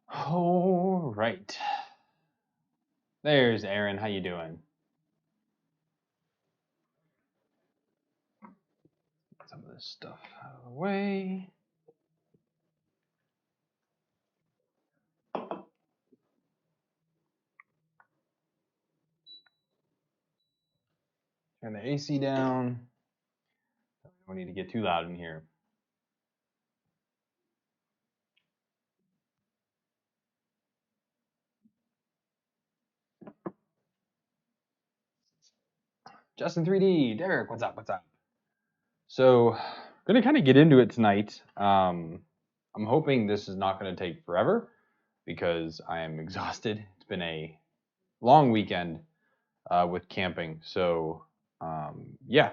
All right. There's Aaron. How you doing? Get some of this stuff out of the way. Turn the AC down. We don't need to get too loud in here. Justin 3D, Derek, what's up? What's up? So, gonna kind of get into it tonight. I'm hoping this is not going to take forever because I am exhausted. It's been a long weekend with camping. So, yeah,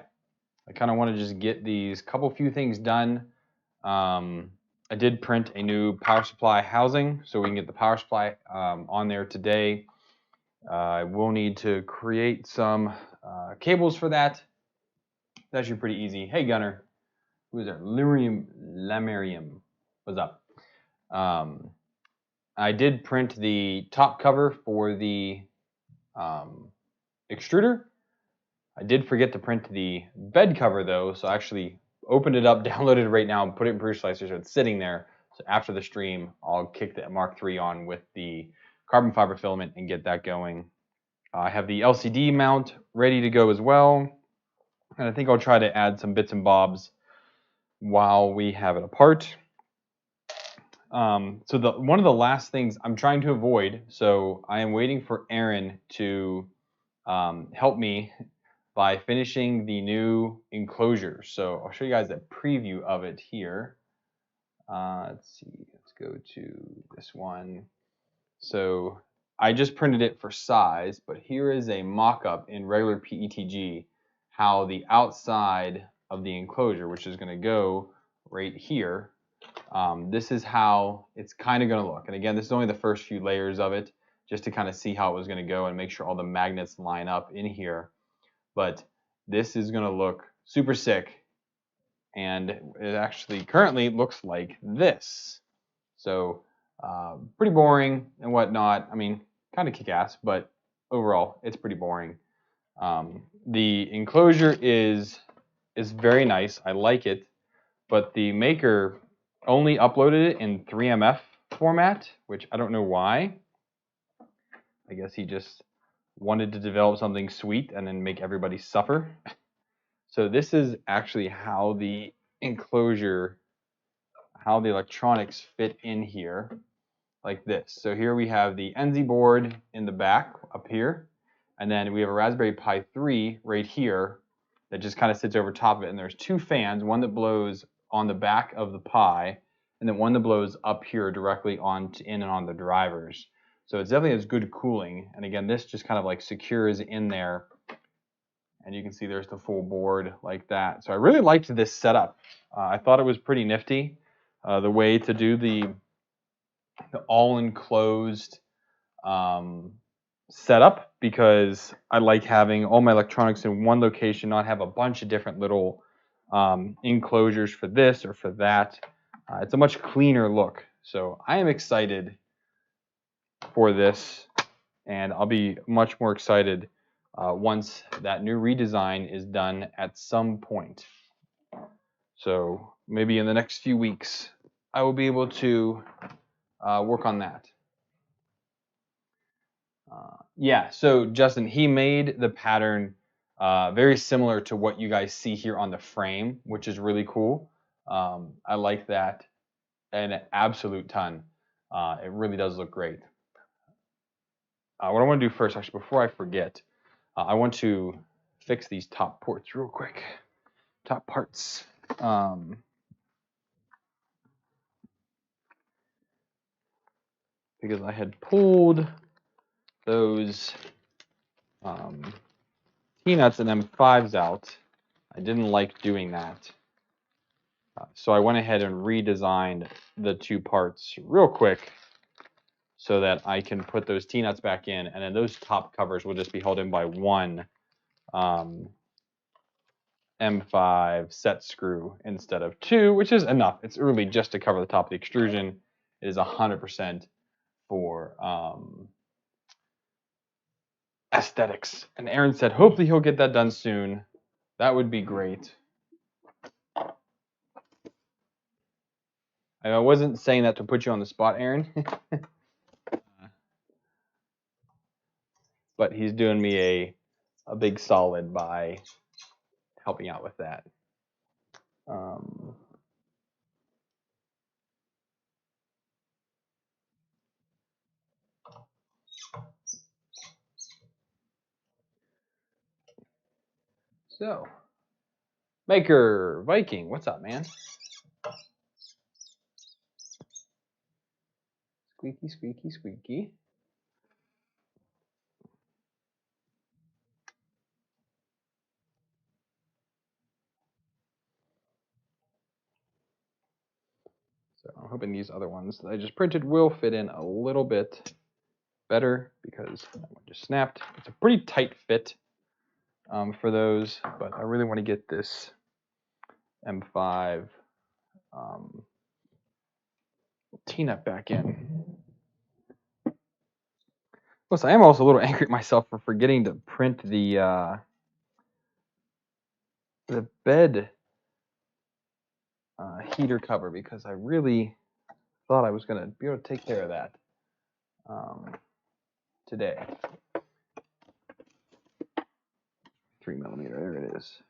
I kind of want to just get these few things done. I did print a new power supply housing, so we can get the power supply on there today. I will need to create some cables for that. It's actually pretty easy. Hey, Gunner. Who is there? Lamarium. What's up? I did print the top cover for the extruder. I did forget to print the bed cover though, so I actually opened it up, downloaded it right now, and put it in Proof Slicer, so it's sitting there. So after the stream, I'll kick the Mark III on with the carbon fiber filament and get that going. I have the LCD mount ready to go as well, and I think I'll try to add some bits and bobs while we have it apart. So one of the last things I'm trying to avoid, so I am waiting for Aaron to help me by finishing the new enclosure. So I'll show you guys a preview of it here. Let's see, let's go to this one. So I just printed it for size, but here is a mock-up in regular PETG, how the outside of the enclosure, which is gonna go right here, this is how it's kind of going to look. And again, this is only the first few layers of it, just to kind of see how it was going to go and make sure all the magnets line up in here. But this is going to look super sick. And it actually currently looks like this. So pretty boring and whatnot. I mean, kind of kick-ass, but overall, it's pretty boring. The enclosure is very nice. I like it. But the maker only uploaded it in 3MF format, which I don't know why. I guess he just wanted to develop something sweet and then make everybody suffer. So this is actually how the enclosure, how the electronics fit in here, like this. So here we have the NZ board in the back up here, and then we have a Raspberry Pi 3 right here that just kind of sits over top of it, and there's two fans, one that blows on the back of the Pi, and then one that blows up here directly in and on the drivers. So it definitely has good cooling. And again, this just kind of like secures in there. And you can see there's the full board like that. So I really liked this setup. I thought it was pretty nifty. The way to do the all-enclosed setup, because I like having all my electronics in one location, not have a bunch of different little enclosures for this or for that. It's a much cleaner look. So I am excited for this, and I'll be much more excited once that new redesign is done at some point. So maybe in the next few weeks, I will be able to work on that. Yeah, so Justin, he made the pattern very similar to what you guys see here on the frame, which is really cool. I like that an absolute ton. It really does look great. What I want to do first, actually, before I forget, I want to fix these top ports real quick. Top parts. Because I had pulled those T-nuts and M5s out. I didn't like doing that. So I went ahead and redesigned the two parts real quick so that I can put those T-nuts back in, and then those top covers will just be held in by one M5 set screw instead of two, which is enough. It's really just to cover the top of the extrusion. It is 100% for aesthetics. And Aaron said hopefully he'll get that done soon. That would be great. I wasn't saying that to put you on the spot, Aaron. But he's doing me a big solid by helping out with that. So, Maker Viking, what's up, man? Squeaky, squeaky, squeaky. So I'm hoping these other ones that I just printed will fit in a little bit better because that one just snapped. It's a pretty tight fit for those, but I really want to get this M5 T-nut back in. Plus, I am also a little angry at myself for forgetting to print the bed heater cover because I really thought I was going to be able to take care of that today. 3mm, there it is.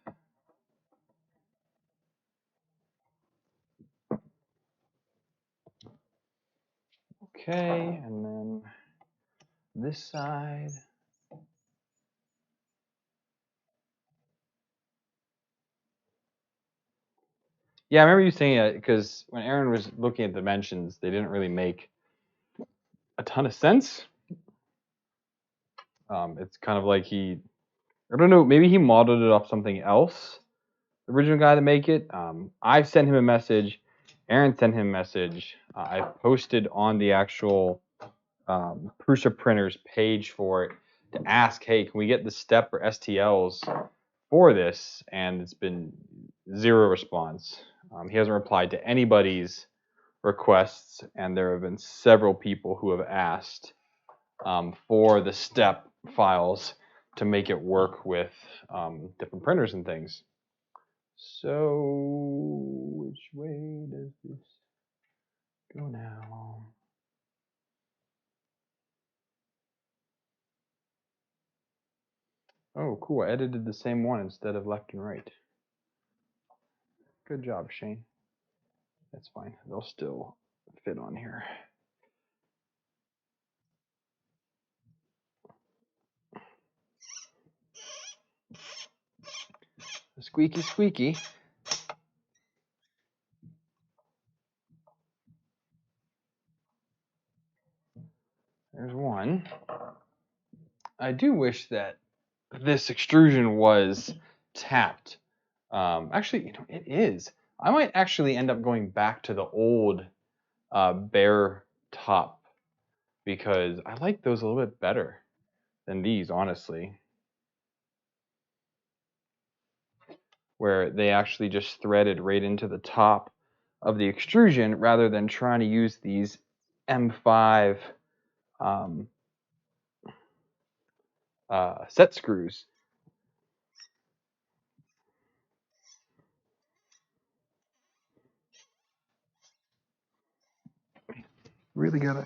Okay, and then this side. Yeah, I remember you saying it because when Aaron was looking at dimensions, they didn't really make a ton of sense. It's kind of like I don't know, maybe he modeled it off something else, the original guy to make it. I've sent him a message. Aaron sent him a message. I posted on the actual Prusa Printers page for it to ask, hey, can we get the step or STLs for this? And it's been 0 response. He hasn't replied to anybody's requests, and there have been several people who have asked for the step files to make it work with different printers and things. So which way does this go now? Oh, cool. I edited the same one instead of left and right. Good job, Shane. That's fine. They'll still fit on here. Squeaky, squeaky. There's one. I do wish that this extrusion was tapped. Actually, it is. I might actually end up going back to the old bare top because I like those a little bit better than these, honestly. Where they actually just threaded right into the top of the extrusion rather than trying to use these M5 set screws. Really gotta,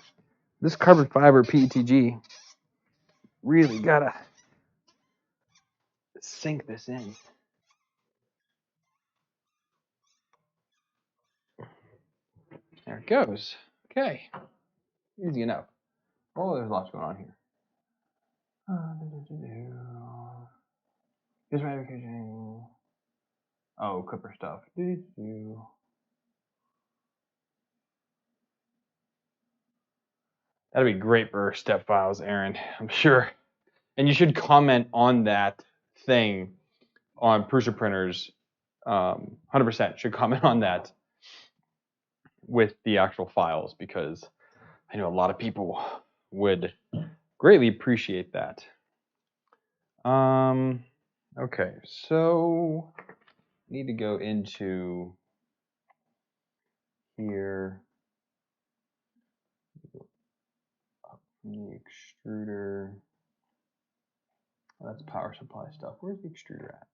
this carbon fiber PETG, really gotta sink this in. There it goes. Okay, easy enough. Oh, there's lots going on here. Here's my education. Oh, Klipper stuff. That'd be great for step files, Aaron. I'm sure. And you should comment on that thing on Prusa Printers. 100% should comment on that with the actual files because I know a lot of people would greatly appreciate that. Okay, so need to go into here. The extruder. Oh, that's power supply stuff. Where's the extruder at?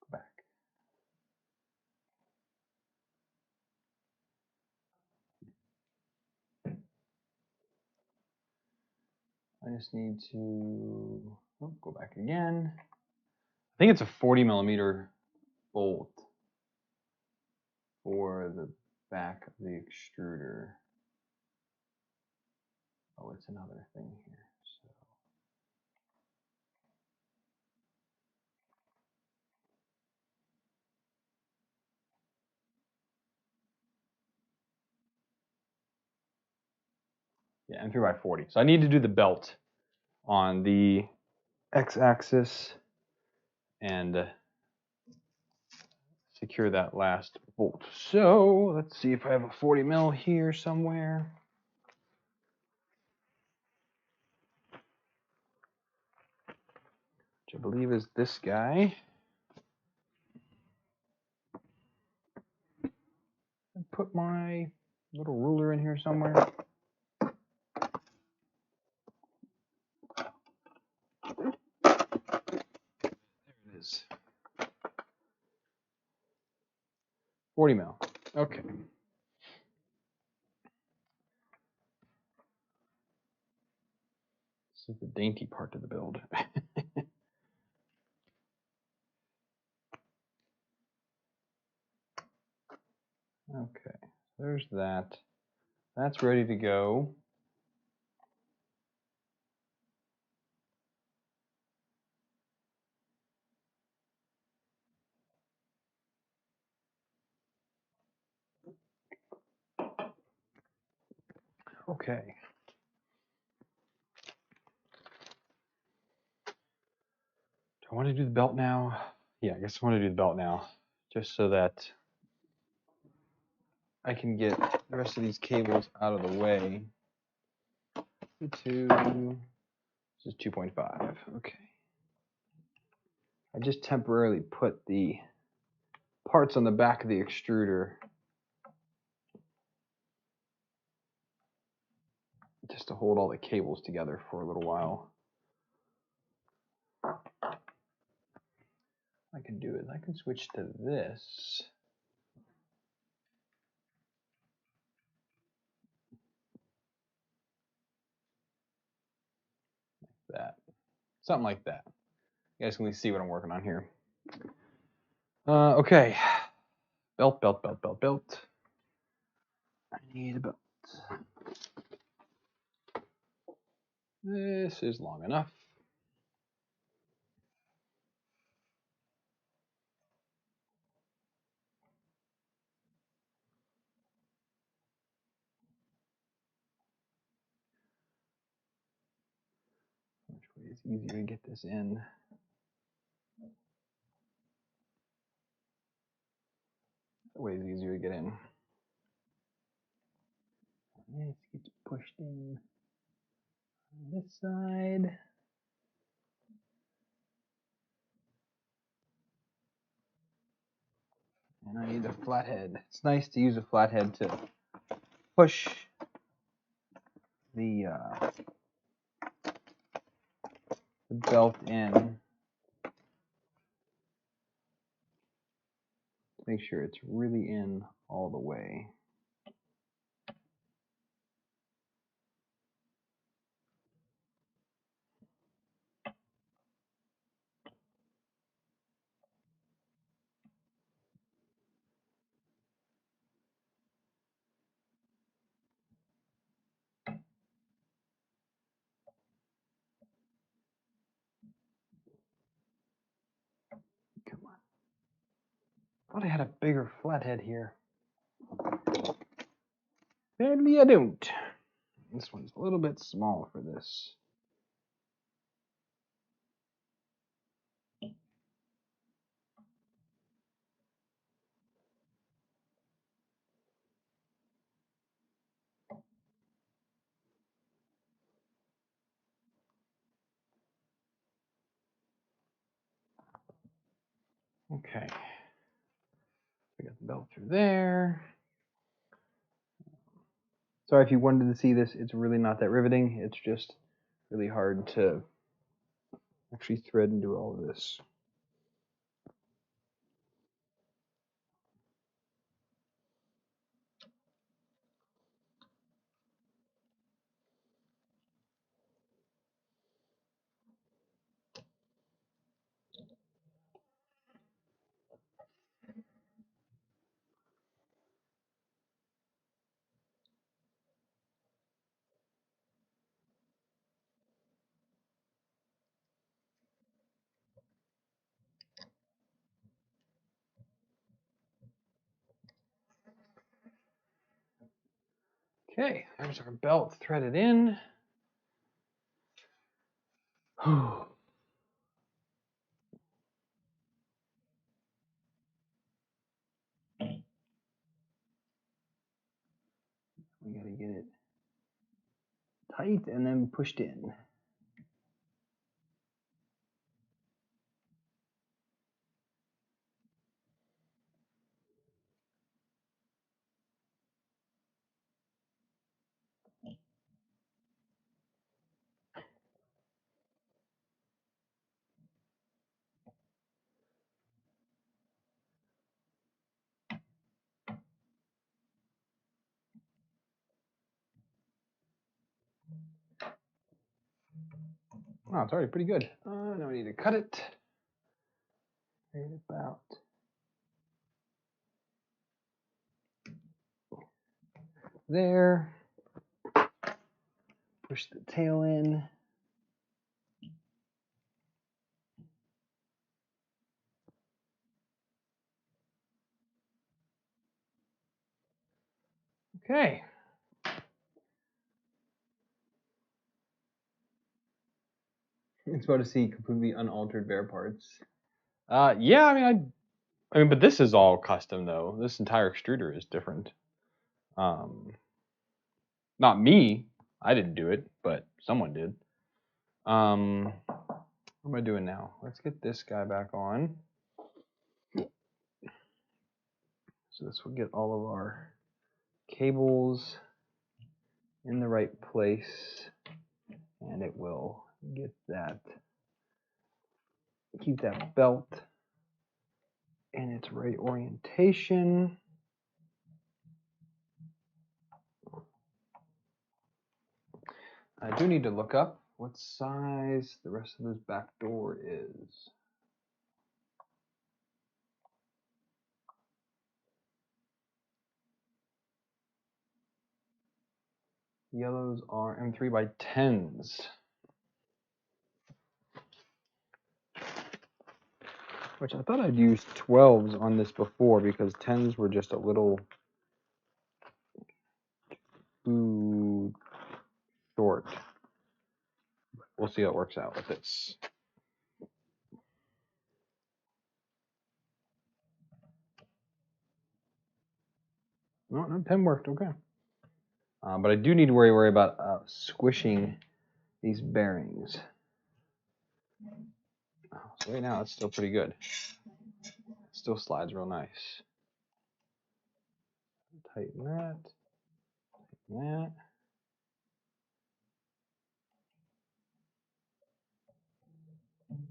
Go back. I just need to go back again. I think it's a 40 millimeter bolt for the back of the extruder. Oh, it's another thing here. So yeah, M3 by 40. So I need to do the belt on the x-axis and secure that last bolt. So let's see if I have a 40 mil here somewhere. Which I believe is this guy. And put my little ruler in here somewhere. There it is. 40 mil. Okay. This is the dainty part of the build. Okay, there's that. That's ready to go. Okay. Do I want to do the belt now? Yeah, I guess I want to do the belt now, just so that I can get the rest of these cables out of the way. This is 2.5. Okay. I just temporarily put the parts on the back of the extruder just to hold all the cables together for a little while. I can do it. I can switch to this. That. Something like that. You guys can see what I'm working on here. Okay. Belt. I need a belt. This is long enough. Which way is easier to get this in? That way is easier to get in. This gets pushed in on this side. And I need a flathead. It's nice to use a flathead to push the belt in to make sure it's really in all the way. Come on. Thought I had a bigger flathead here. Apparently I don't. This one's a little bit small for this. Okay. We got the belt through there. Sorry if you wanted to see this, it's really not that riveting. It's just really hard to actually thread and do all of this. Okay, there's our belt threaded in. We gotta get it tight and then pushed in. Oh, it's already pretty good. Now we need to cut it. Right about there. Push the tail in. Okay. It's about to see completely unaltered bare parts. Yeah, I mean, but this is all custom though. This entire extruder is different. Not me. I didn't do it, but someone did. What am I doing now? Let's get this guy back on. So this will get all of our cables in the right place, and it will get that, keep that belt in its right orientation. I do need to look up what size the rest of this back door is. Yellows are M3 by 10s. Which I thought I'd used 12s on this before because 10s were just a little too short. We'll see how it works out with this. No, 10 worked, okay. But I do need to worry about squishing these bearings. So right now it's still pretty good. It still slides real nice. Tighten that. Tighten that.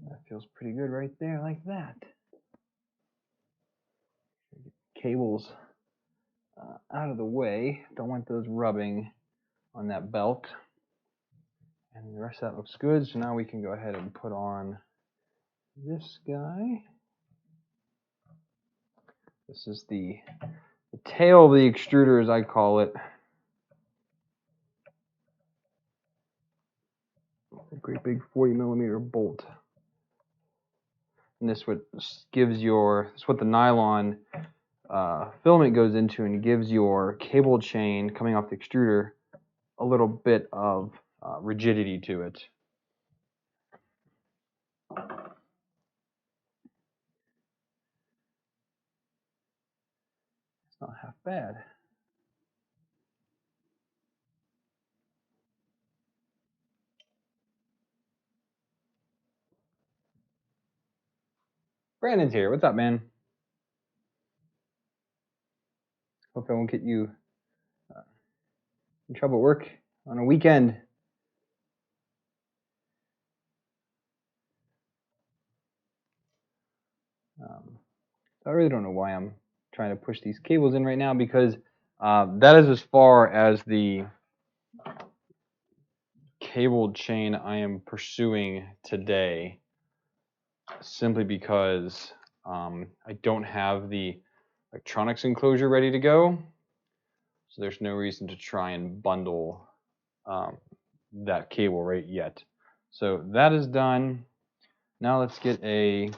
That feels pretty good right there, like that. Cables out of the way. Don't want those rubbing on that belt. And the rest of that looks good. So now we can go ahead and put on this guy. This is the tail of the extruder, as I call it. A great big 40mm bolt. And this what gives your, this is what the nylon filament goes into and gives your cable chain coming off the extruder a little bit of rigidity to it. It's not half bad. Brandon's here. What's up, man? Hope I won't get you in trouble at work on a weekend. I really don't know why I'm trying to push these cables in right now, because that is as far as the cable chain I am pursuing today, simply because I don't have the electronics enclosure ready to go, so there's no reason to try and bundle that cable right yet. So that is done. Now let's get a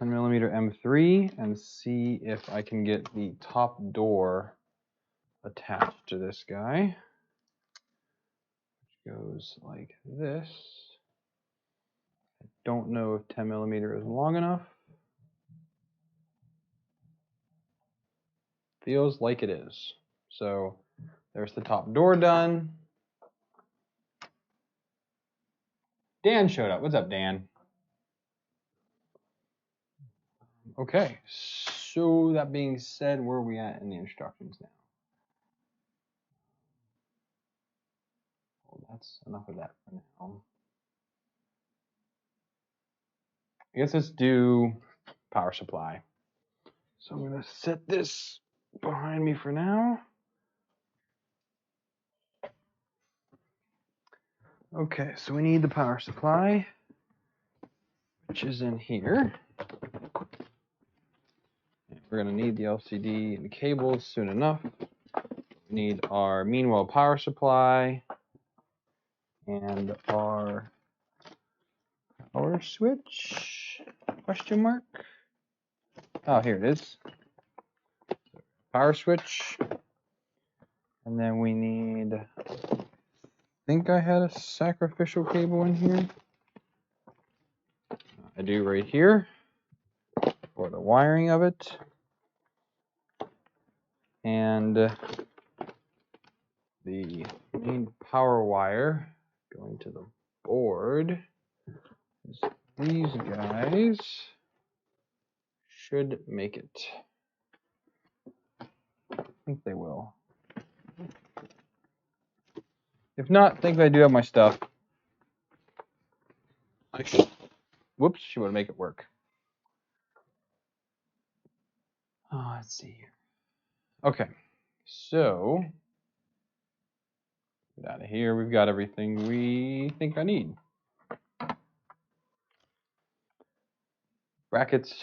10mm M3 and see if I can get the top door attached to this guy, which goes like this. I don't know if 10mm is long enough. Feels like it is. So there's the top door done. Dan showed up. What's up, Dan? Okay, so that being said, where are we at in the instructions now? Well, that's enough of that for now. I guess let's do power supply. So I'm going to set this behind me for now. Okay, so we need the power supply, which is in here. We're going to need the LCD and the cables soon enough. We need our Meanwhile power supply and our power switch, question mark. Oh, here it is. Power switch. And then we need, I think I had a sacrificial cable in here. I do right here for the wiring of it. And the main power wire going to the board is these guys. Should make it. I think they will. If not, think I do have my stuff. Whoops, she would make it work. Oh, let's see here. Okay, so get out of here. We've got everything we think I need. Brackets,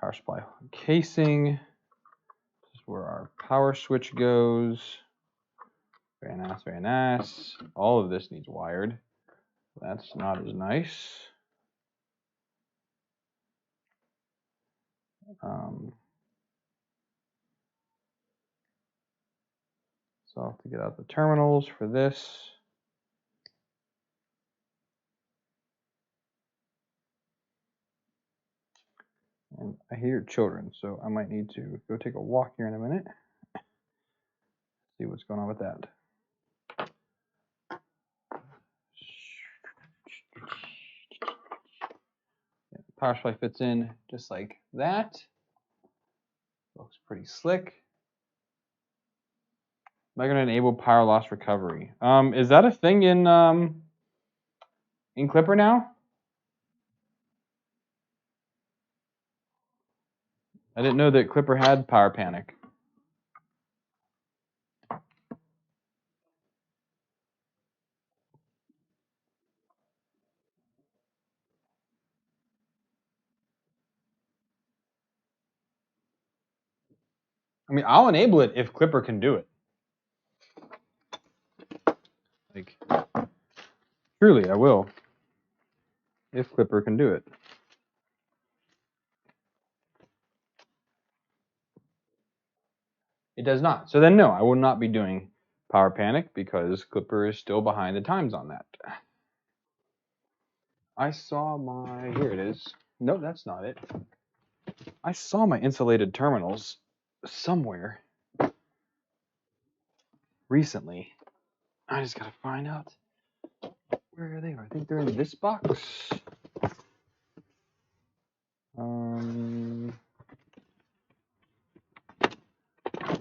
power supply casing. This is where our power switch goes. Very nice, very nice. All of this needs wired. That's not as nice. So I'll have to get out the terminals for this. And I hear children, so I might need to go take a walk here in a minute. See what's going on with that. Yeah, power supply fits in just like that. Looks pretty slick. Am I going to enable power loss recovery? Is that a thing in Klipper now? I didn't know that Klipper had power panic. I mean, I'll enable it if Klipper can do it. Like, truly, I will. If Klipper can do it. It does not. So then, no, I will not be doing power panic because Klipper is still behind the times on that. I saw my, here it is. No, that's not it. I saw my insulated terminals somewhere recently. I just gotta find out where they are. I think they're in this box.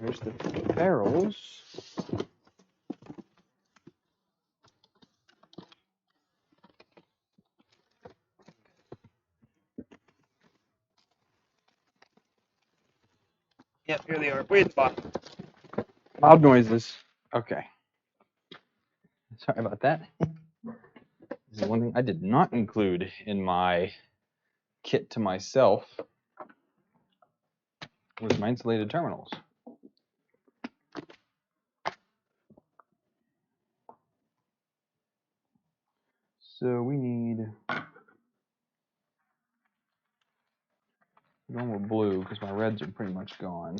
Right There's the barrels. Yep, here they are. Way at the bottom. Loud noises. Okay. Sorry about that. This is one thing I did not include in my kit to myself was my insulated terminals. So we need normal blue because my reds are pretty much gone.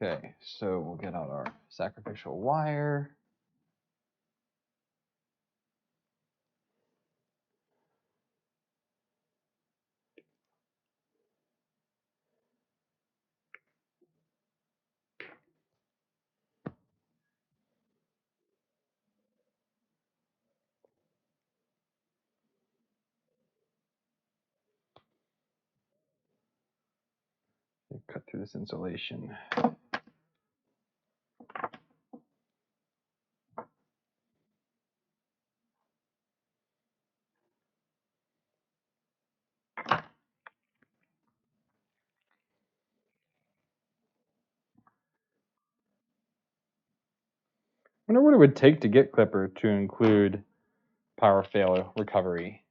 Okay, so we'll get out our sacrificial wire. Cut through this insulation. I wonder what it would take to get Klipper to include power fail recovery.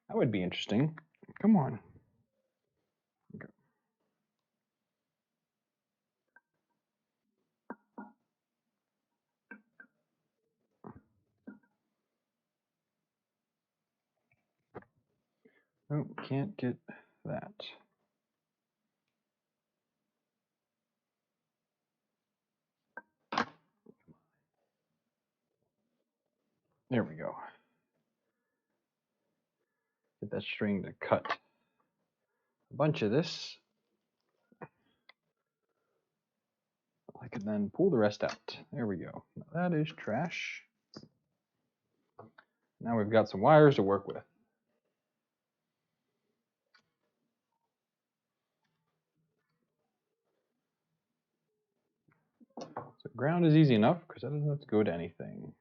That would be interesting. Come on. Okay. Oh, can't get that. There we go. Get that string to cut a bunch of this. I can then pull the rest out. There we go. Now that is trash. Now we've got some wires to work with. So ground is easy enough because that doesn't have to go to anything.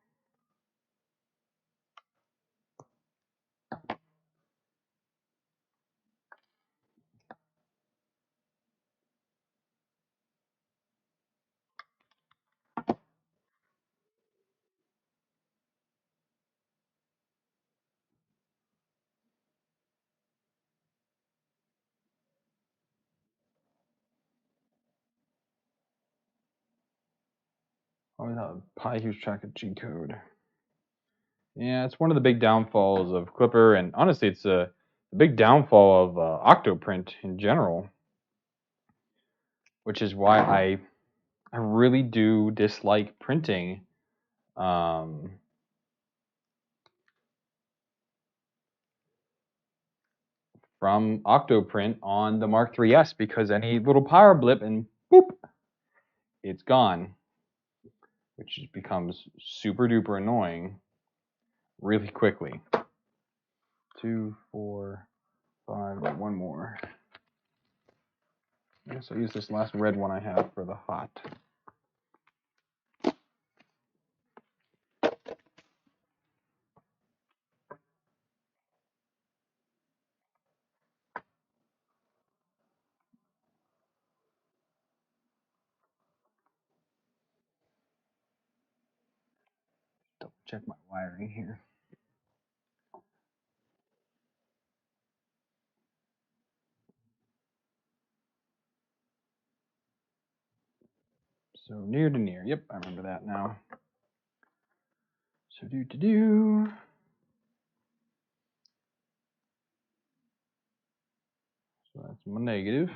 Always have a pie huge track of G code. Yeah, it's one of the big downfalls of Klipper, and honestly, it's a big downfall of Octoprint in general, which is why I really do dislike printing from Octoprint on the Mark III's because any little power blip and boop, it's gone, which just becomes super duper annoying really quickly. 2, 4, 5, one more. I guess I'll use this last red one I have for the hot. Double check my wiring here. So near to near. Yep, I remember that now. So do. So that's my negative.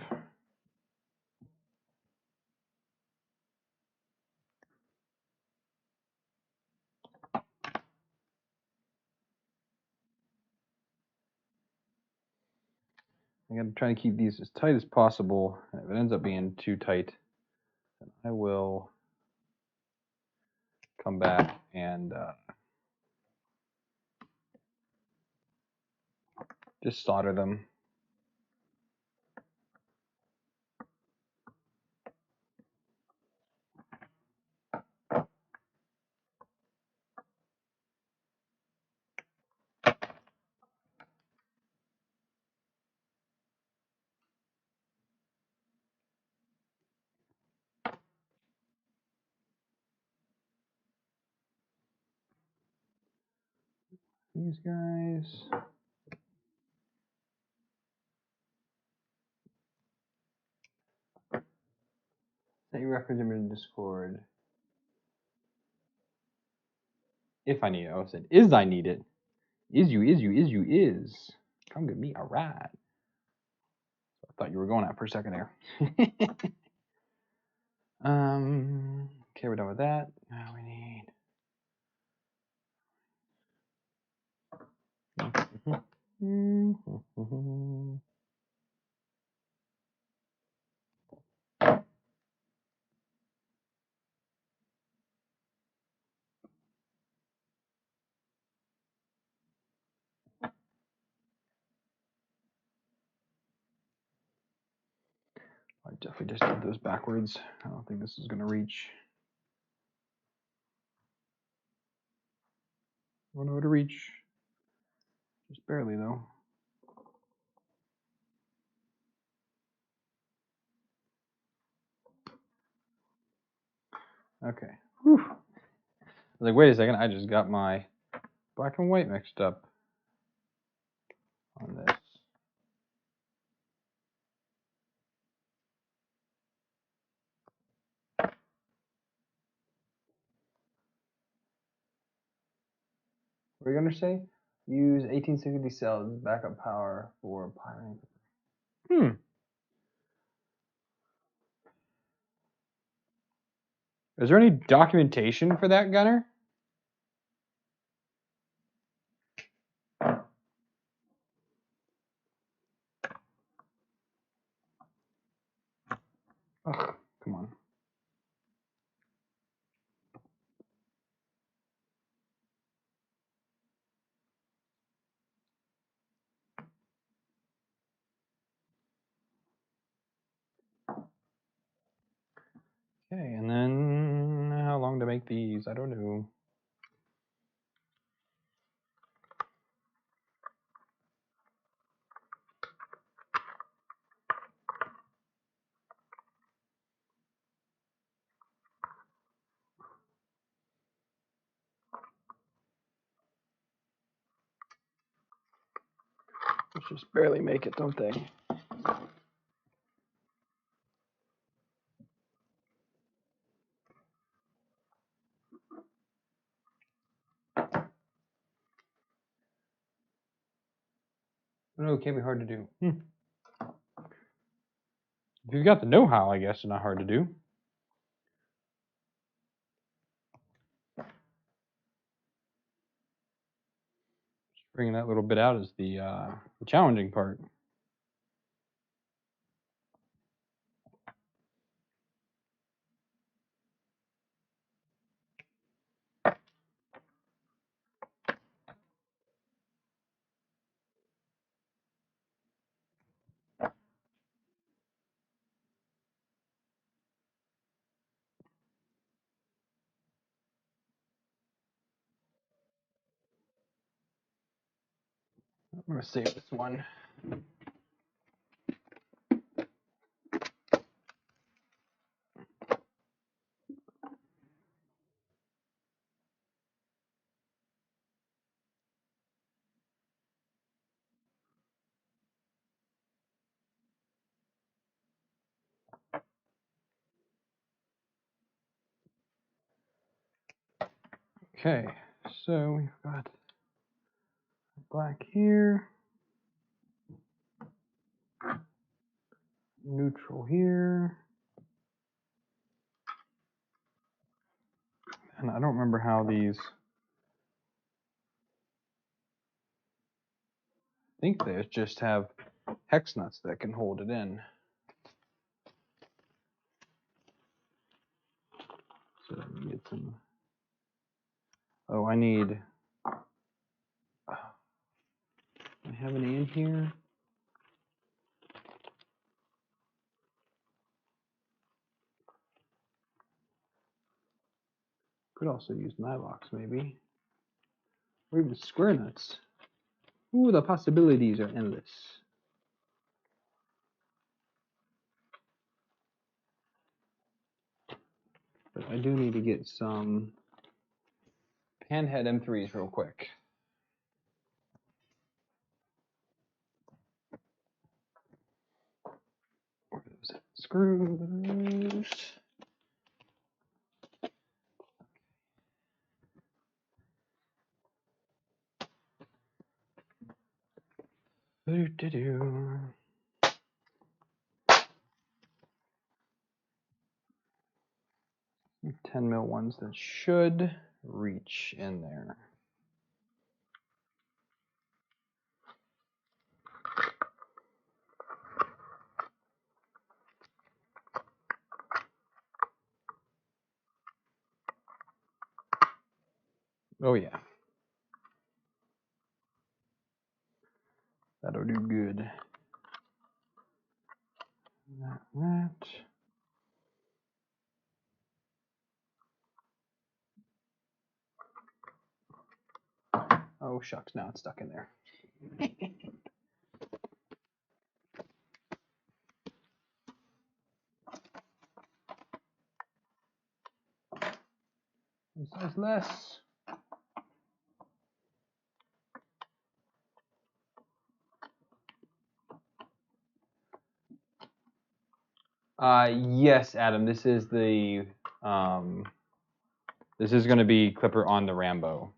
I got to try to keep these as tight as possible. If it ends up being too tight, then I will come back and Just solder them. These guys. Set your reference image in Discord. If I need it. I said, is I need it. Is you. Come get me. All right. I thought you were going out for a second there. Okay, we're done with that. Now we need. I definitely just did those backwards. I don't think this is going to reach. I don't know to reach. Just barely, though. Okay. Whew. I was like, wait a second. I just got my black and white mixed up on this. What are you going to say? Use 1860 cells as backup power for piloting. Is there any documentation for that, Gunner? Ugh, come on. Okay, and then how long to make these? I don't know. Let's just barely make it, don't they? No, it can't be hard to do. If you've got the know-how, I guess it's not hard to do. Just bringing that little bit out is the challenging part. I'm going to save this one. Okay, so we've got black here, neutral here, and I don't remember how these. I think they just have hex nuts that can hold it in. So let me get some. Oh, I need have any in here? Could also use nylox maybe. Or even square nuts. Ooh, the possibilities are endless. But I do need to get some panhead M3s real quick. Where are those at? Screws. Do-do-do. 10 mil ones that should reach in there. Oh yeah. That'll do good. That. Oh shucks, now it's stuck in there. One size less. Yes, Adam. This is the this is going to be Klipper on the Rambo.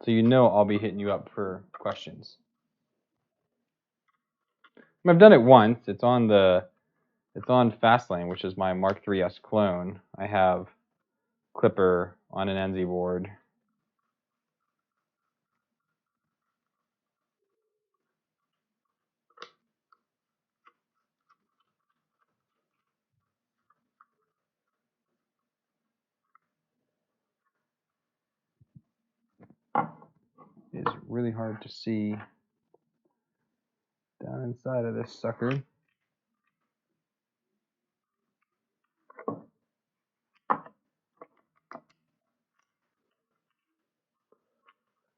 So you know I'll be hitting you up for questions. I've done it once. It's on Fastlane, which is my Mark III's clone. I have Klipper on an NZ board. It's really hard to see down inside of this sucker.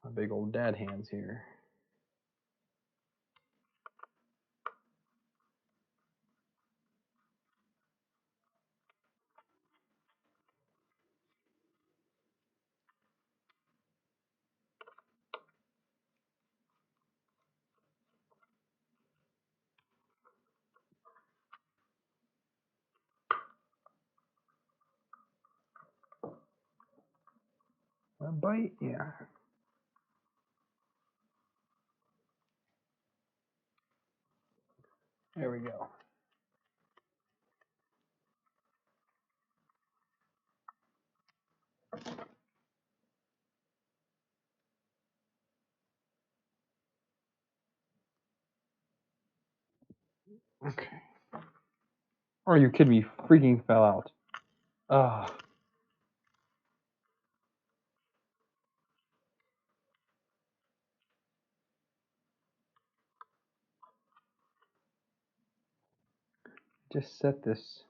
My big old dad hands here. A bite? Yeah. There we go. Okay. Are you kidding me? Freaking fell out. Ugh. Just set this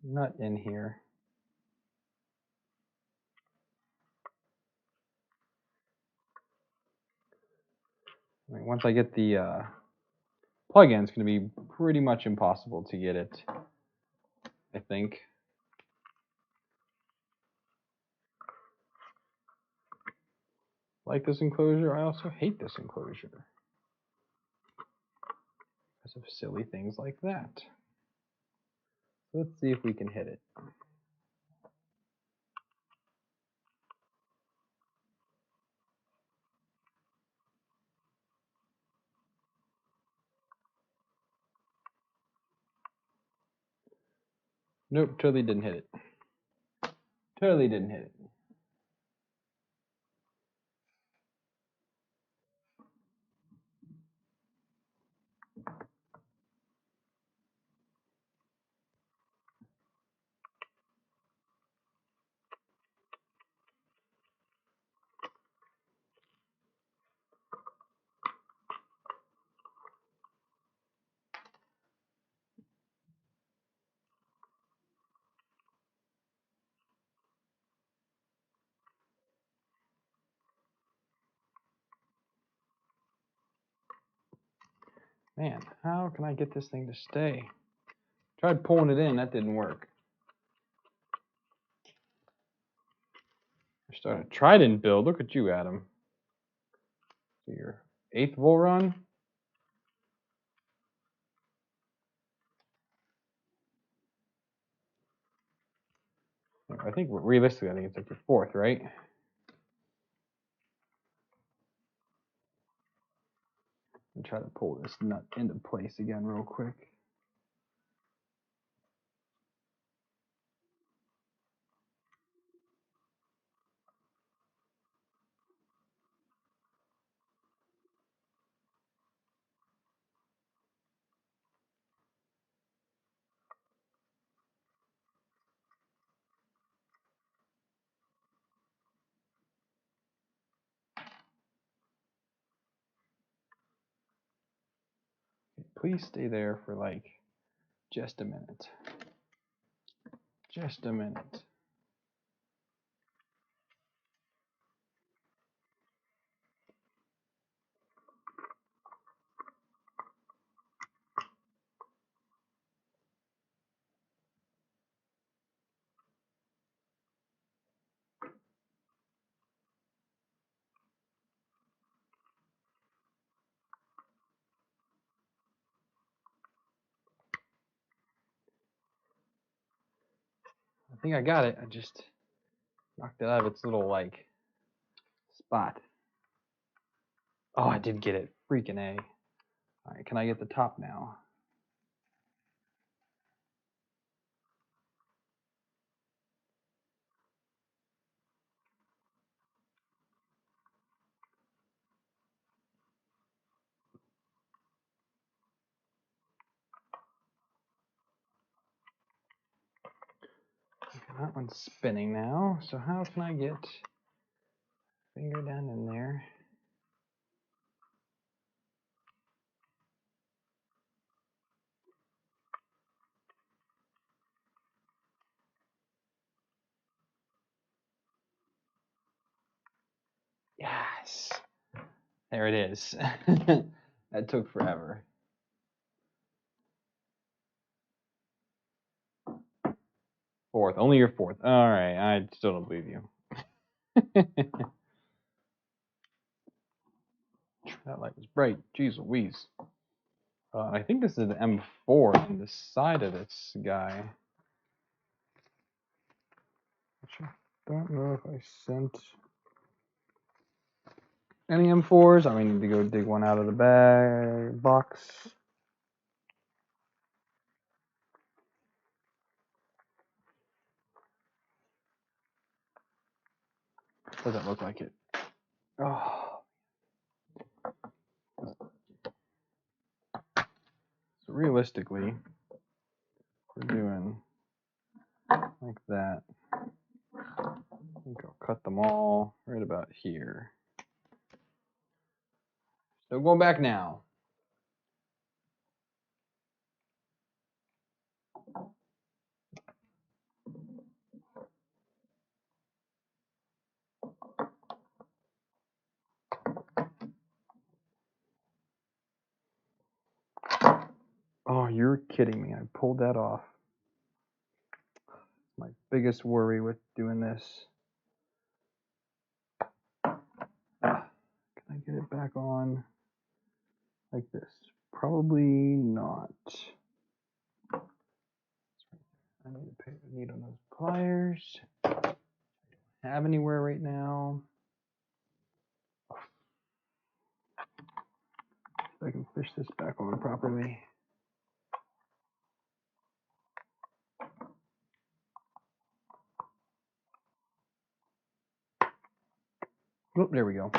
nut in here. I mean, once I get the plug-in, it's going to be pretty much impossible to get it, I think. Like this enclosure, I also hate this enclosure because of silly things like that. Let's see if we can hit it. Nope, totally didn't hit it. Totally didn't hit it. Man, how can I get this thing to stay? Tried pulling it in, that didn't work. I started a trident build. Look at you, Adam. So your 8th bull run. I think realistically, I think it's like your 4th, right? Let me try to pull this nut into place again real quick. Please stay there for like just a minute. Just a minute. I think I got it. I just knocked it out of its little like spot. Oh, I did get it. Freaking A. All right, can I get the top now? That one's spinning now. So how can I get finger down in there? Yes. There it is. That took forever. 4th. Only your 4th. All right. I still don't believe you. That light was bright. Jeez Louise. I think this is an M4 on the side of this guy. I don't know if I sent any M4s. I may need to go dig one out of the box. Doesn't look like it. Oh. So realistically, we're doing like that. I think I'll cut them all right about here. So going back now. Oh, you're kidding me. I pulled that off. My biggest worry with doing this. Can I get it back on like this? Probably not. I need to pay the need on those pliers. I don't have anywhere right now. If I can fish this back on properly. Oh, there we go.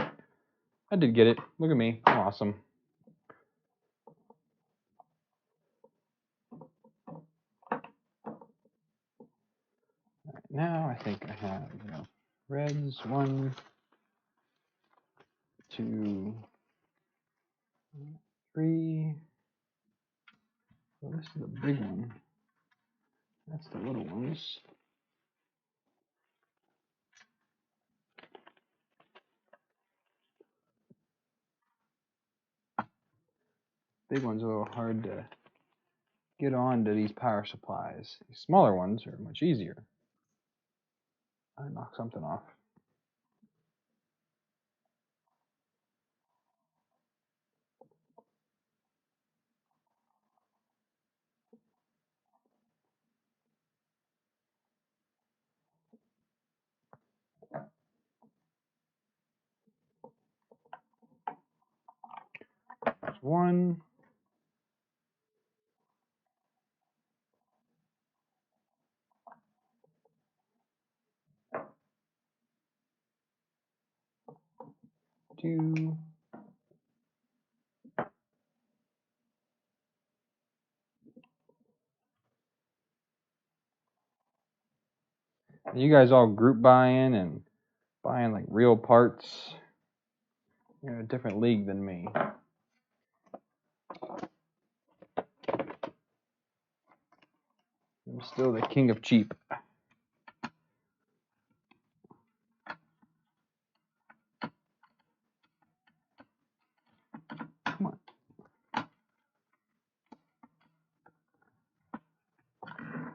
I did get it. Look at me. I'm awesome. Right, now I think I have reds 1, 2, 3. Well, this is the big one. That's the little ones. Big ones are a little hard to get onto these power supplies. These smaller ones are much easier. I knocked something off. There's 1. 2. You guys all group buying and buying like real parts. You're in a different league than me. I'm still the king of cheap. Come on.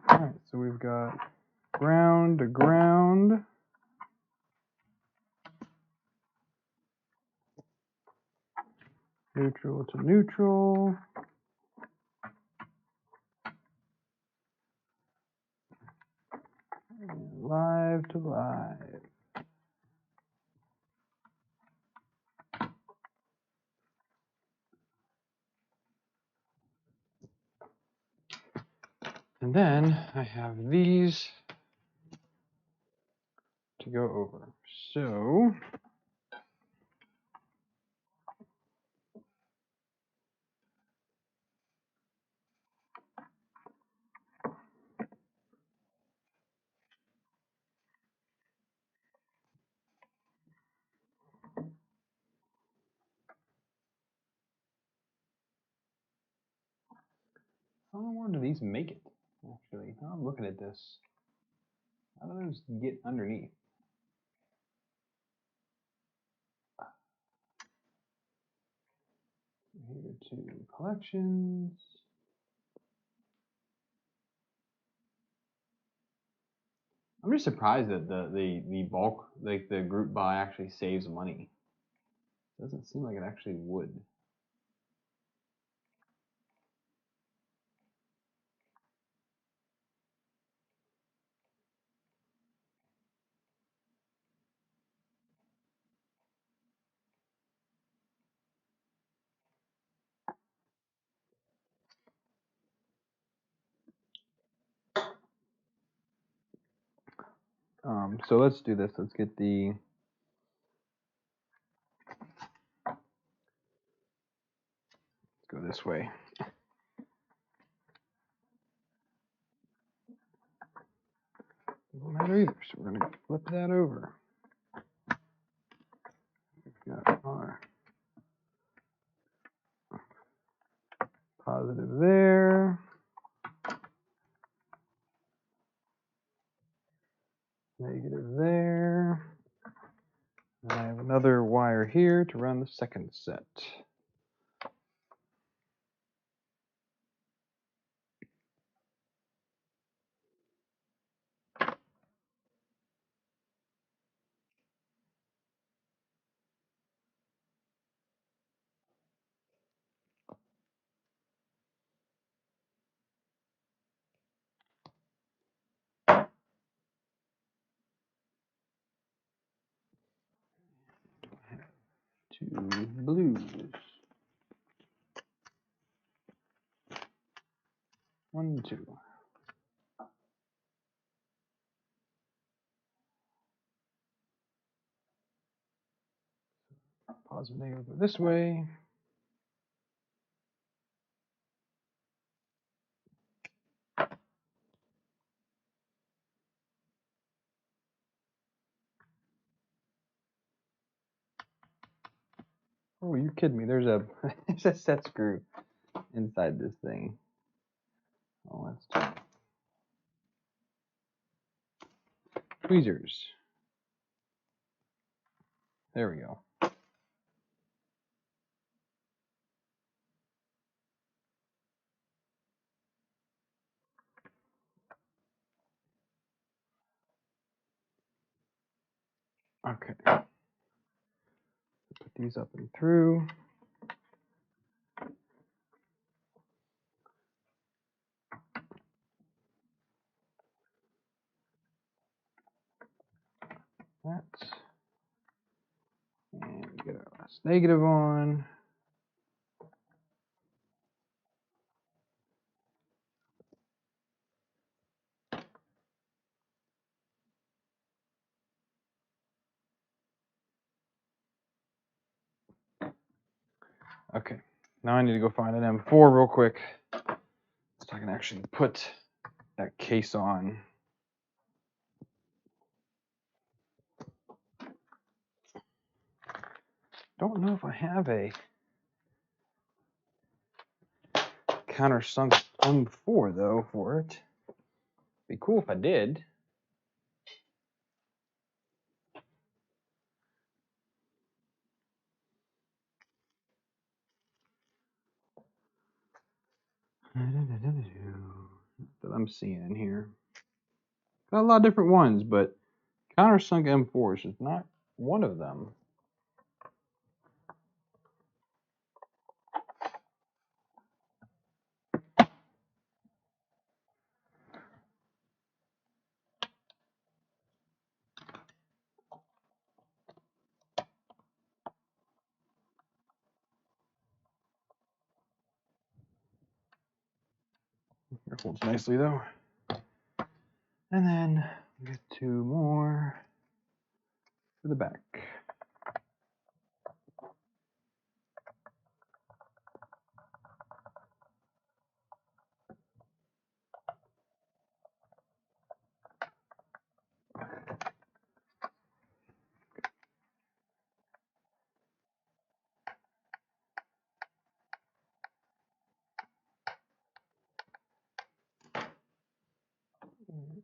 Alright, so we've got ground to ground. Neutral to neutral. And live to live. And then I have these to go over. So how long do these make it? Actually, now I'm looking at this. How do those get underneath? Here to collections. I'm just surprised that the bulk, like the group buy, actually saves money. Doesn't seem like it actually would. So let's do this. Let's get the go this way. Doesn't matter either. So we're gonna flip that over. We've got our positive there. Negative there. And I have another wire here to run the second set. Two blues. 1, 2. Positive, negative go this way. Oh, you kidding me? There's a there's a set screw inside this thing. Oh, that's tweezers. There we go. Okay. Put these up and through. That. And get our last negative on. Okay. Now I need to go find an M4 real quick so I can actually put that case on. Don't know if I have a countersunk M4 though for it. Be cool if I did. That I'm seeing in here. Got a lot of different ones, but countersunk M4s is not one of them. It holds nicely though. And then get two more for the back.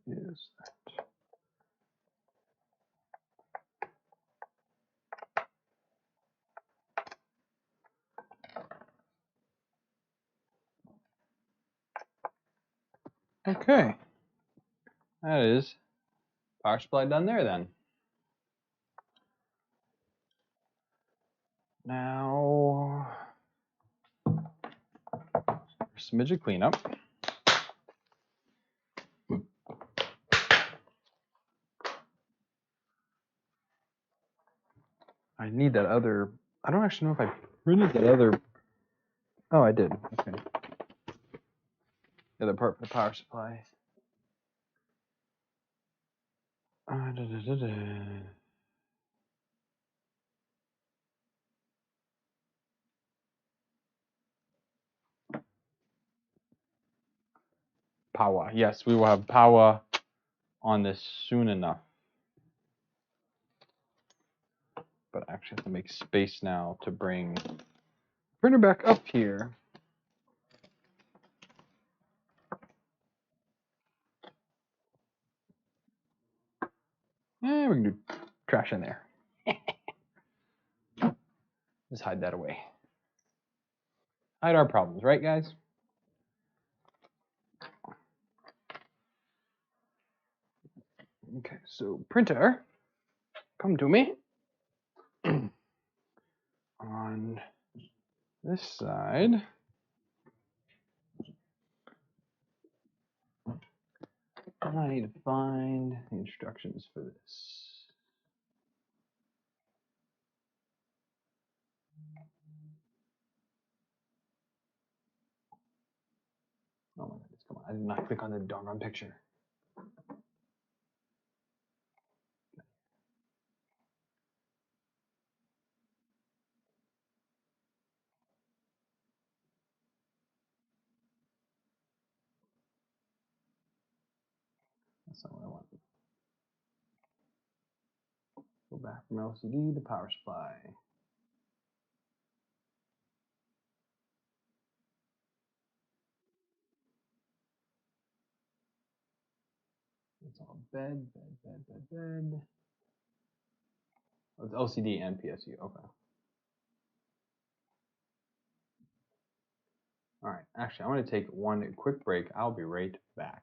Where is that? Okay. That is power supply done there then. Now, smidge of cleanup. I need that other, I don't actually know if I printed that other, oh, I did, okay. The other part for the power supply. Power, yes, we will have power on this soon enough. But I actually have to make space now to bring the printer back up here. We can do trash in there. Just hide that away. Hide our problems, right, guys? Okay, so printer, come to me. On this side, I need to find the instructions for this. Oh my goodness, come on. I did not click on the doggone picture. That's not what I want. Go back from LCD to power supply. It's all bed. Oh, it's LCD and PSU. Okay. All right. Actually, I'm going to take one quick break. I'll be right back.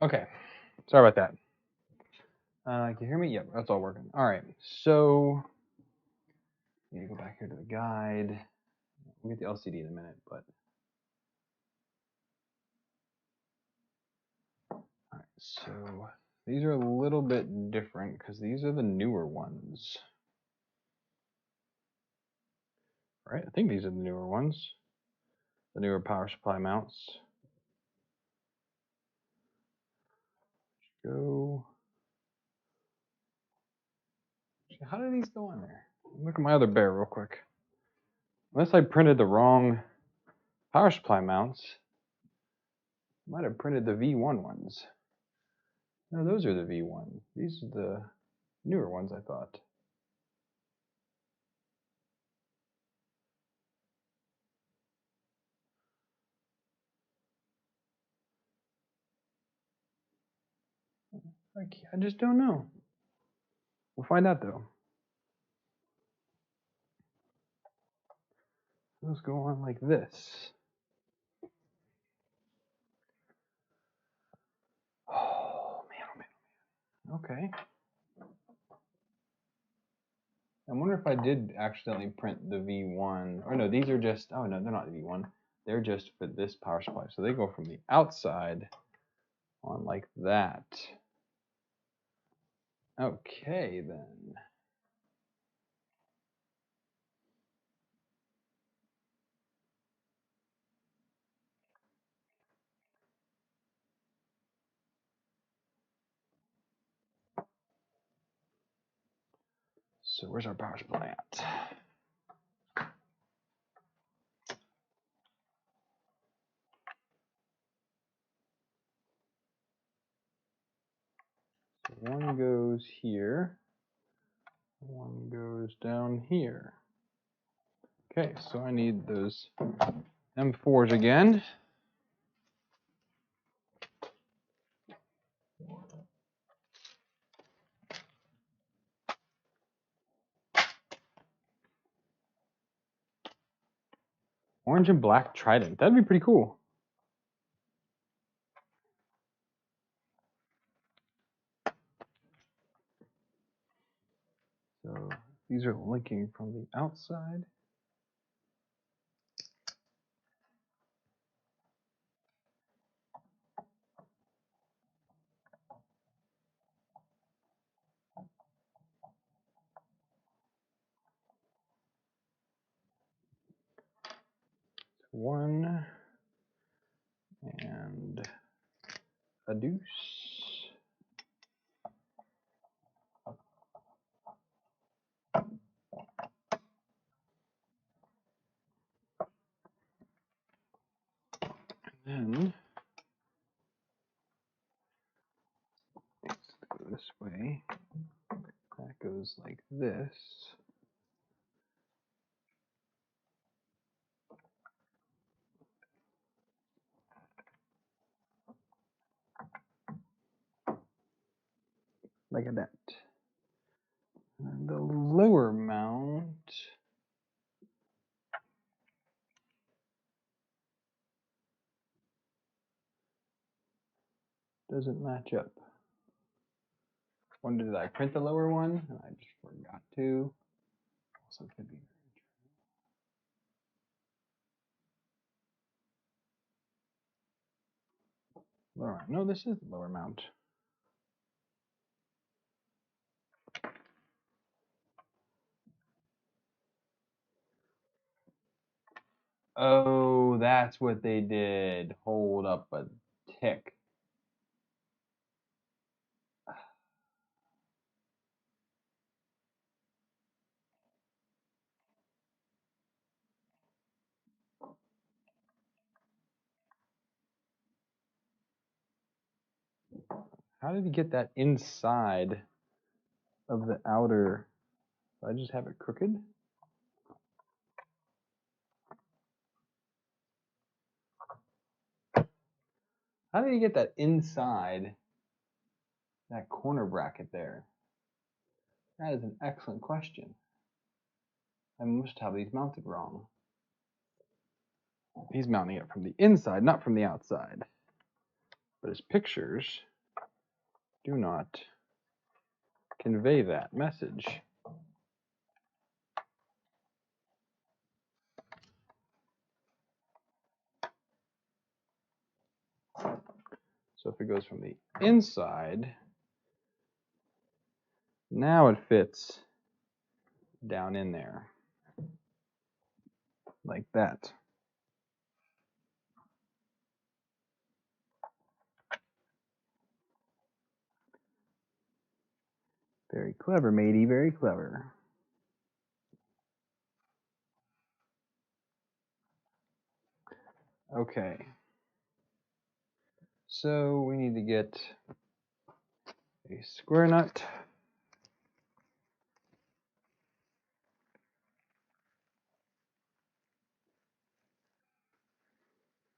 Okay. Sorry about that. Can you hear me? Yep, that's all working. All right. So, I need to go back here to the guide. We'll get the LCD in a minute, but. All right. So, these are a little bit different because these are the newer ones. Right? I think these are the newer ones. The newer power supply mounts. Go. How do these go on there? Look at my other bear real quick. Unless I printed the wrong power supply mounts, I might have printed the V1 ones. No, those are the V1. These are the newer ones, I thought. I just don't know. We'll find out though. Those go on like this. Oh man, oh man, oh man. Okay. I wonder if I did accidentally print the V1. Or no, these are just, oh no, they're not the V1. They're just for this power supply. So they go from the outside on like that. Okay then. So where's our power supply at? So one goes here, one goes down here. Okay, so I need those M4s again. Orange and black trident. That'd be pretty cool. So these are linking from the outside. One and a deuce. And then goes like this. Like that. And the lower mount doesn't match up. When did I print the lower one? And I just forgot to. Also could be lower. No, this is the lower mount. Oh, that's what they did. Hold up a tick. How did he get that inside of the outer? Did I just have it crooked? How did he get that inside that corner bracket there? That is an excellent question. I must have these mounted wrong. He's mounting it from the inside, not from the outside. But his pictures do not convey that message. So if it goes from the inside, now it fits down in there, like that. Very clever, matey, very clever. Okay. So we need to get a square nut.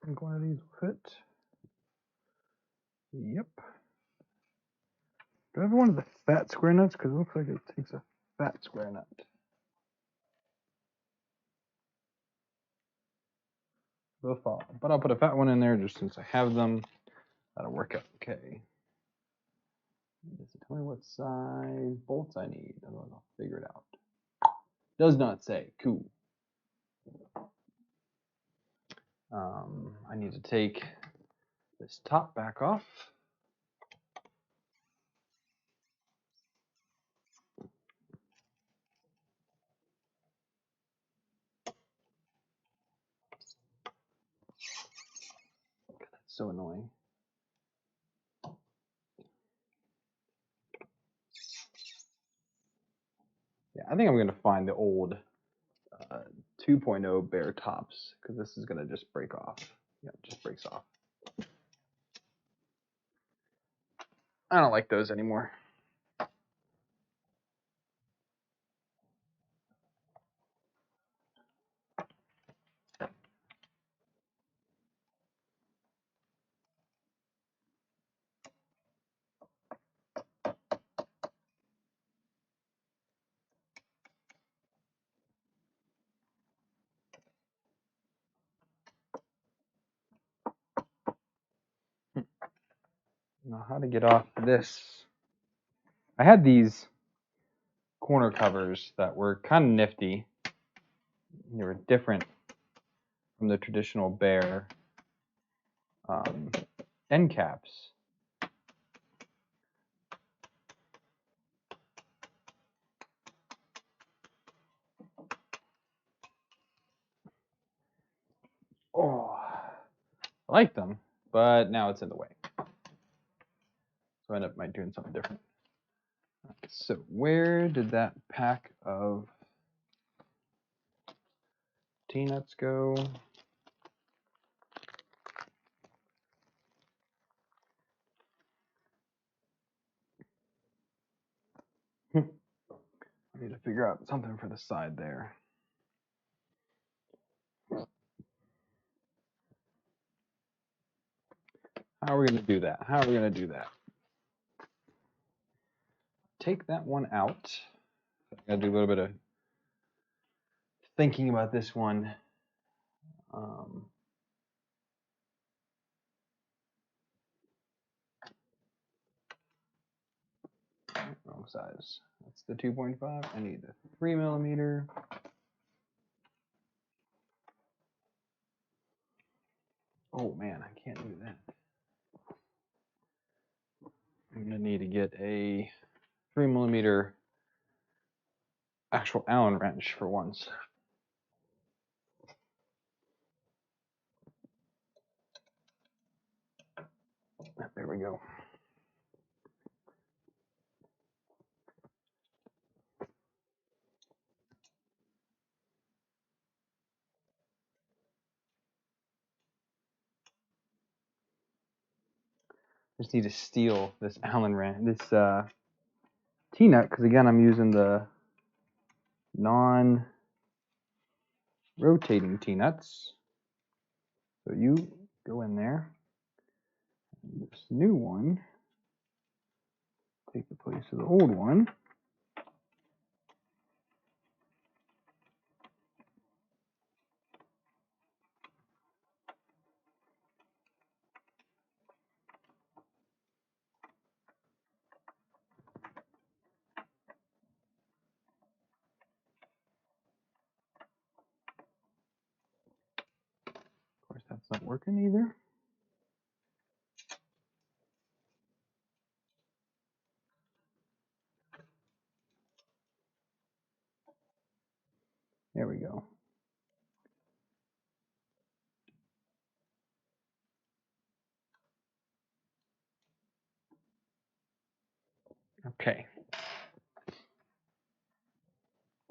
I think one of these will fit. Yep. Do I have one of the fat square nuts? Because it looks like it takes a fat square nut. They'll fall. But I'll put a fat one in there just since I have them. That'll work out okay. Does it tell me what size bolts I need? Otherwise I'll figure it out. Does not say. Cool. I need to take this top back off. That's so annoying. Yeah, I think I'm going to find the old 2.0 bare tops because this is going to just break off. Yeah, it just breaks off. I don't like those anymore. Now how to get off this. I had these corner covers that were kind of nifty. They were different from the traditional bare end caps. Oh, I like them, but now it's in the way. So I end up doing something different. So where did that pack of T-nuts go? I need to figure out something for the side there. How are we going to do that? How are we going to do that? Take that one out. I got to do a little bit of thinking about this one. Wrong size. That's the 2.5. I need the 3mm. Oh man, I can't do that. I'm gonna need to get a 3mm actual Allen wrench for once. There we go. Just need to steal this Allen wrench, this T-nut, because again I'm using the non-rotating T-nuts. So you go in there. And this new one take the place of the old one. Of course, that's not working either. There we go. Okay.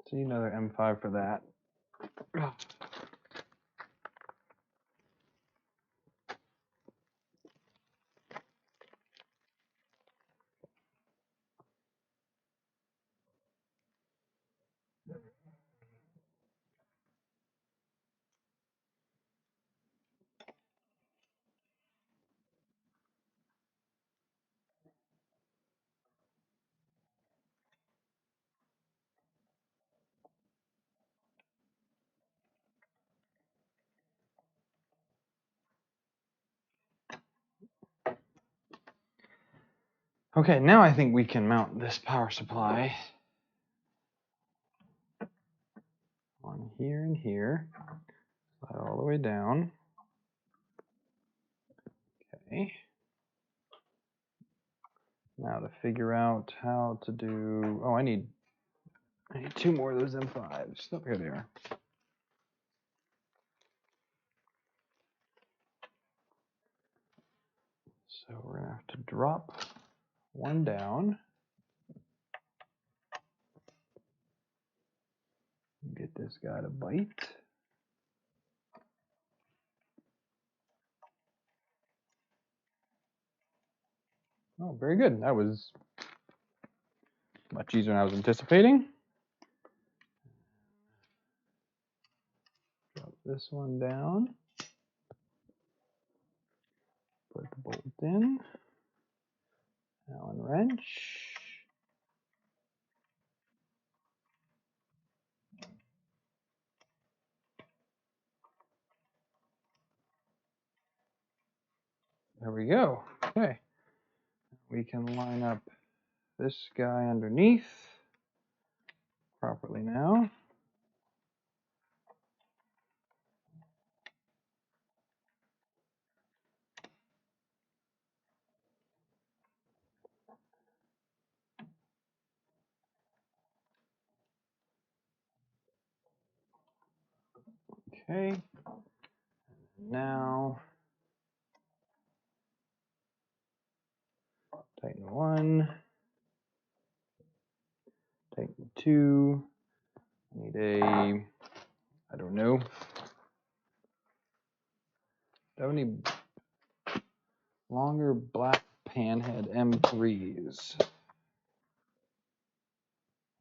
See another M5 for that. Okay, now I think we can mount this power supply on here and here. Slide all the way down. Okay. Now to figure out how to do, oh, I need 2 more of those M5s. Oh, here they are. So we're gonna have to drop one down. Get this guy to bite. Oh, very good. That was much easier than I was anticipating. Drop this one down. Put the bolt in. Allen wrench. There we go. Okay. We can line up this guy underneath properly now. Okay. Now tighten 1, tighten 2. I need a, I don't know. Do I have any longer black panhead M3s?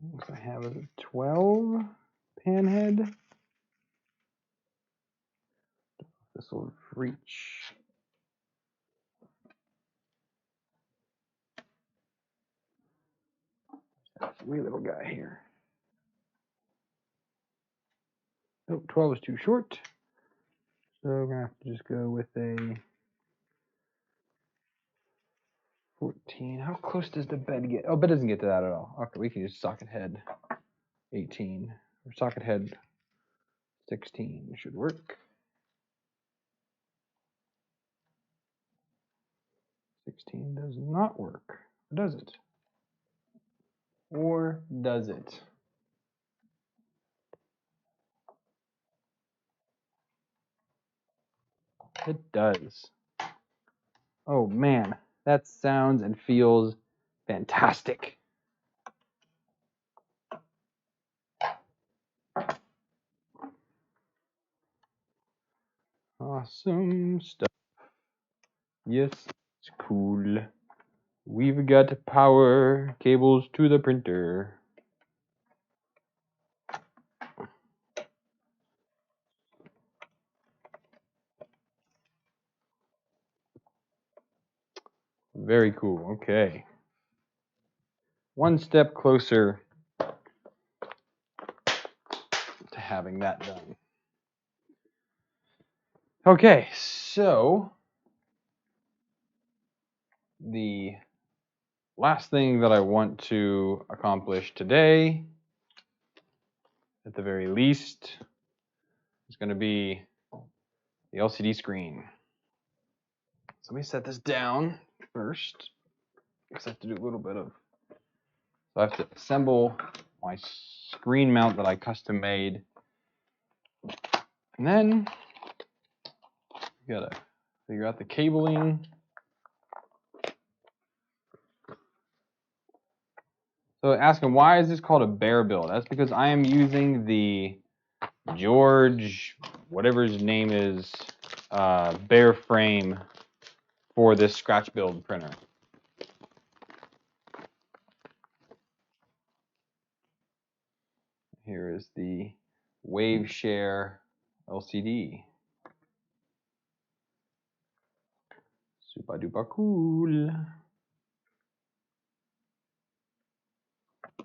What I have is a 12 pan head. This will reach. That's a wee little guy here. Nope, 12 is too short. So we're gonna have to just go with a 14. How close does the bed get? Oh, bed doesn't get to that at all. Okay, we can use socket head 18 or socket head 16 should work. 16 does not work, does it? Or does it? It does. Oh man, that sounds and feels fantastic. Awesome stuff. Yes, it's cool. We've got power cables to the printer. Very cool. Okay. One step closer to having that done. Okay, so the last thing that I want to accomplish today, at the very least, is going to be the LCD screen. So let me set this down first, because I have to do a little bit of, so I have to assemble my screen mount that I custom made. And then you gotta figure out the cabling. So ask him, why is this called a bear build? That's because I am using the George, whatever his name is, bear frame for this scratch build printer. Here is the Wave Share LCD. Super duper cool.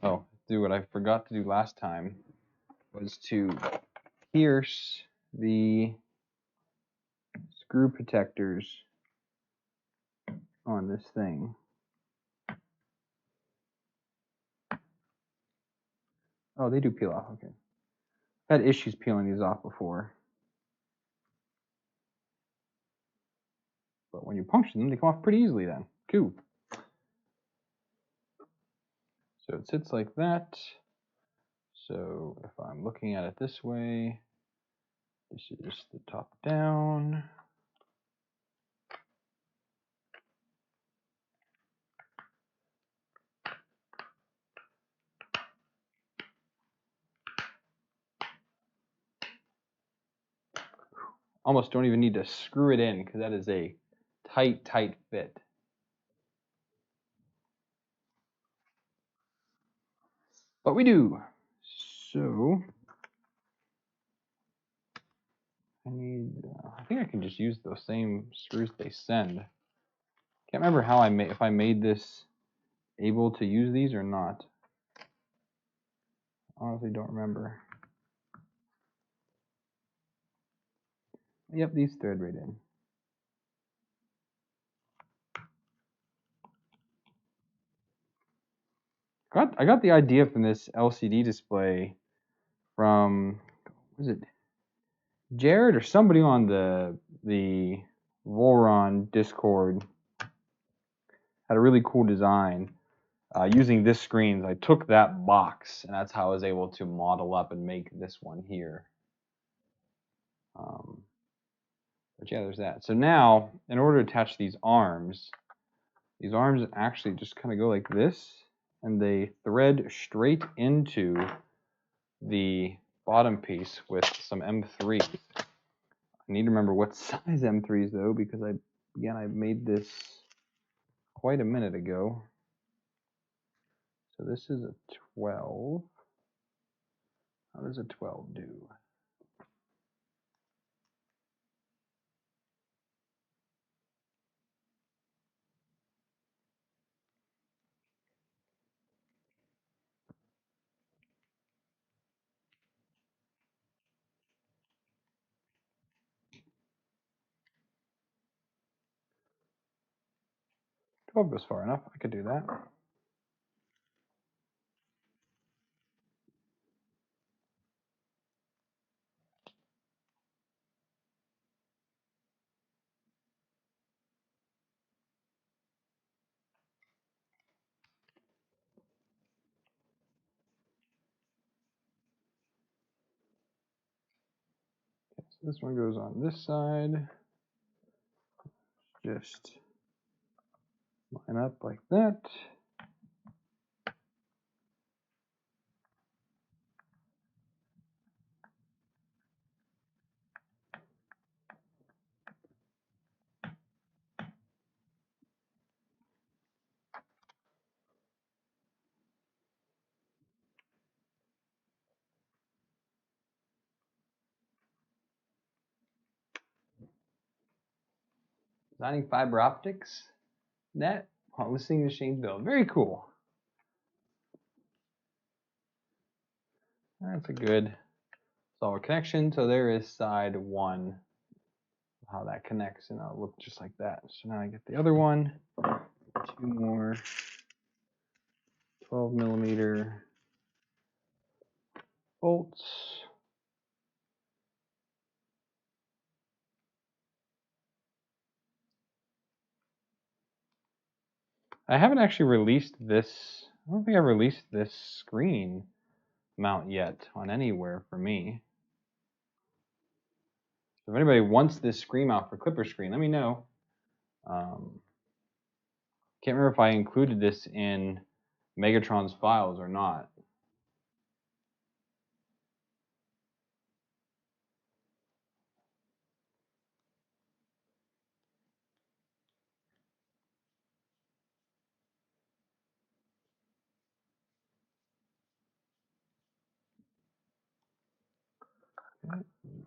Oh, do what I forgot to do last time was to pierce the screw protectors on this thing. Oh, they do peel off, okay. I've had issues peeling these off before. But when you puncture them, they come off pretty easily then. Cool. So it sits like that. So if I'm looking at it this way, this is the top down. Almost don't even need to screw it in because that is a tight, tight fit. But we do. So I think I can just use those same screws they send. Can't remember how if I made this able to use these or not. Honestly, don't remember. Yep, these thread right in. I got the idea from this LCD display from, was it Jared or somebody on the Voron Discord had a really cool design using this screen. I took that box and that's how I was able to model up and make this one here. But yeah, there's that. So now, in order to attach these arms actually just kind of go like this, and they thread straight into the bottom piece with some M3s. I need to remember what size M3s though, because I made this quite a minute ago. So this is a 12. How does a 12 do? Twelve goes far enough. I could do that. Okay, so this one goes on this side. Just line up like that. Designing fiber optics net while listening to Shane's build. Very cool. That's a good solid connection. So there is side one, how that connects, and it'll look just like that. So now I get the other one, 2 more 12mm bolts. I haven't actually released this. I don't think I've released this screen mount yet on anywhere for me. So if anybody wants this screen mount for Klipper Screen, let me know. Can't remember if I included this in Megatron's files or not. Okay,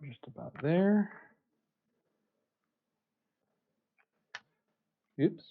just about there. Oops.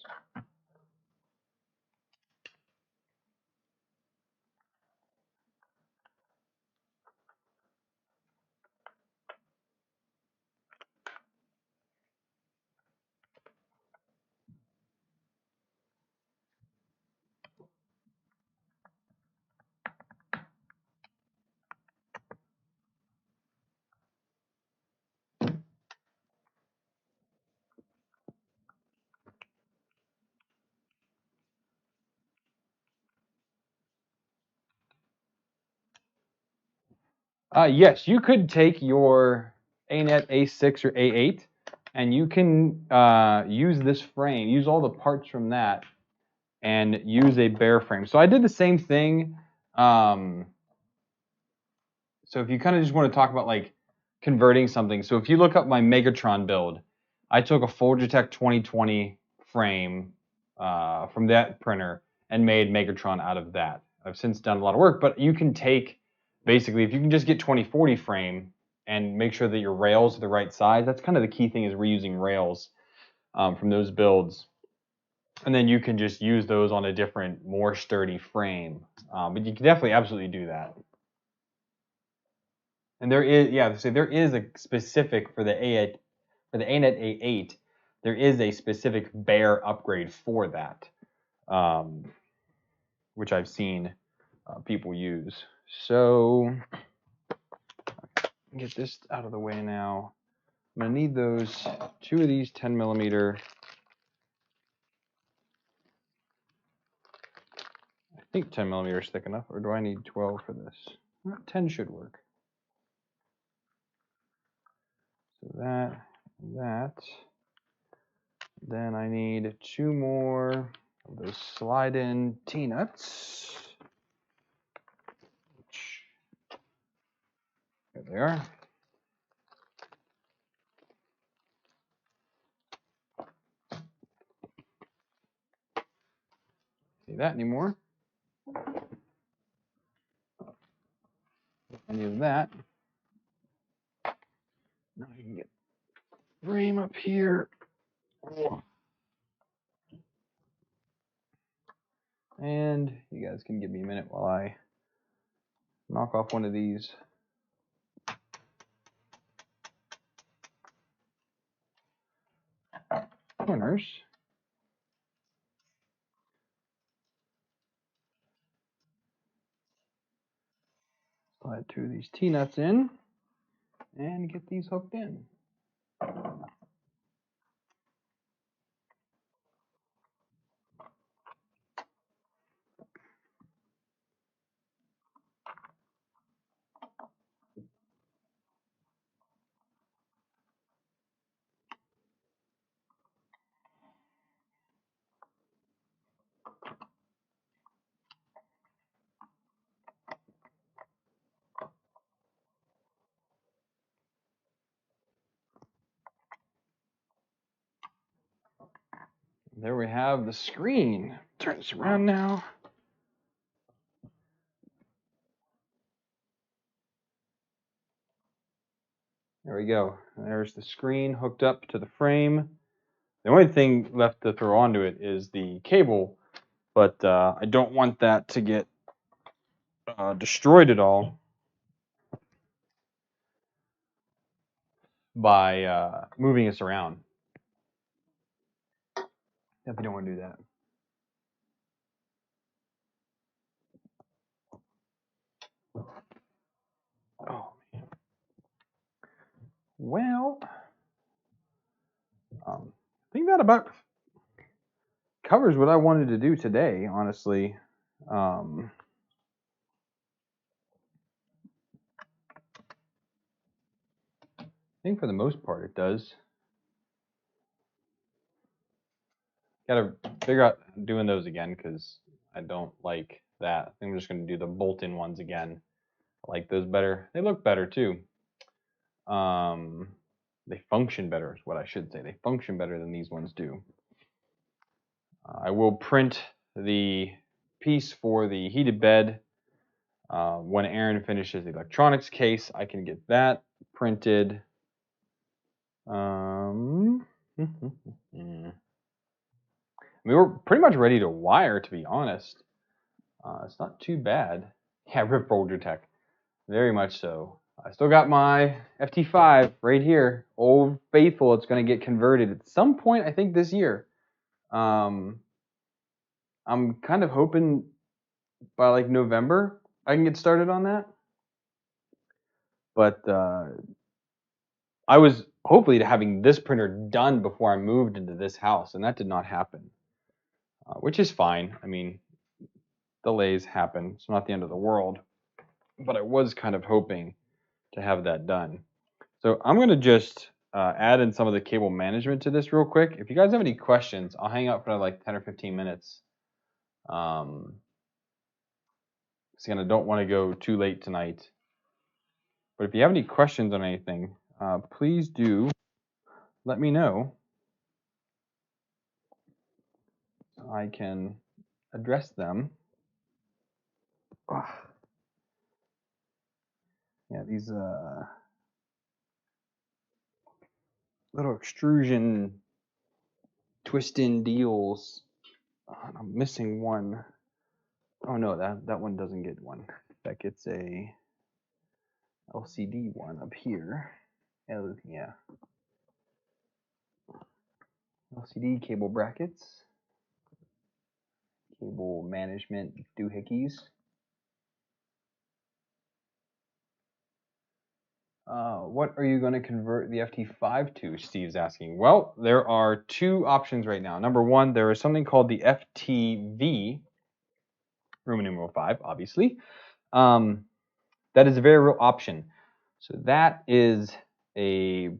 Yes, you could take your ANET A6 or A8 and you can use this frame, use all the parts from that and use a bare frame. So I did the same thing. So if you kind of just want to talk about like converting something. So if you look up my Megatron build, I took a Folgertech 2020 frame from that printer and made Megatron out of that. I've since done a lot of work, but you can take, basically, if you can just get 2040 frame and make sure that your rails are the right size, that's kind of the key thing, is reusing rails from those builds. And then you can just use those on a different, more sturdy frame. But you can definitely absolutely do that. And there is, yeah, so there is a specific for the A8, for the ANET A8, there is a specific bare upgrade for that, which I've seen people use. So get this out of the way now. I'm gonna need those 2 of these 10mm. I think 10mm is thick enough, or do I need 12 for this? 10 should work. So that. Then I need 2 more of those slide-in T-nuts. There they are. See that anymore? any of that. Now I can get the frame up here. And you guys can give me a minute while I knock off one of these corners. Slide two of these T-nuts in and get these hooked in. There we have the screen. Turn this around now. There we go. There's the screen hooked up to the frame. The only thing left to throw onto it is the cable, but I don't want that to get destroyed at all by moving us around. Definitely don't want to do that. Oh, man. Well, I think that about covers what I wanted to do today, honestly. I think for the most part it does. Gotta figure out doing those again because I don't like that. I think I'm just gonna do the bolt-in ones again. I like those better. They look better too. They function better is what I should say. They function better than these ones do. I will print the piece for the heated bed. When Aaron finishes the electronics case, I can get that printed. I mean, we're pretty much ready to wire, to be honest. It's not too bad. Yeah, Rip Folger Tech. Very much so. I still got my FT5 right here. Old Faithful. It's going to get converted at some point, I think, this year. I'm kind of hoping by like November I can get started on that. But I was hopefully having this printer done before I moved into this house, and that did not happen, which is fine. I mean, delays happen. It's not the end of the world. But I was kind of hoping to have that done. So I'm going to just add in some of the cable management to this real quick. If you guys have any questions, I'll hang out for like 10 or 15 minutes. Because again, I don't want to go too late tonight. But if you have any questions on anything, please do let me know. I can address them. Yeah, these little extrusion twist-in deals. I'm missing one. Oh no, that one doesn't get one. That gets a LCD one up here. Yeah. LCD cable brackets. Cable management doohickeys. What are you going to convert the FT5 to? Steve's asking. Well, there are two options right now. Number one, there is something called the FTV, Roman numeral 5, obviously. That is a very real option. So that is a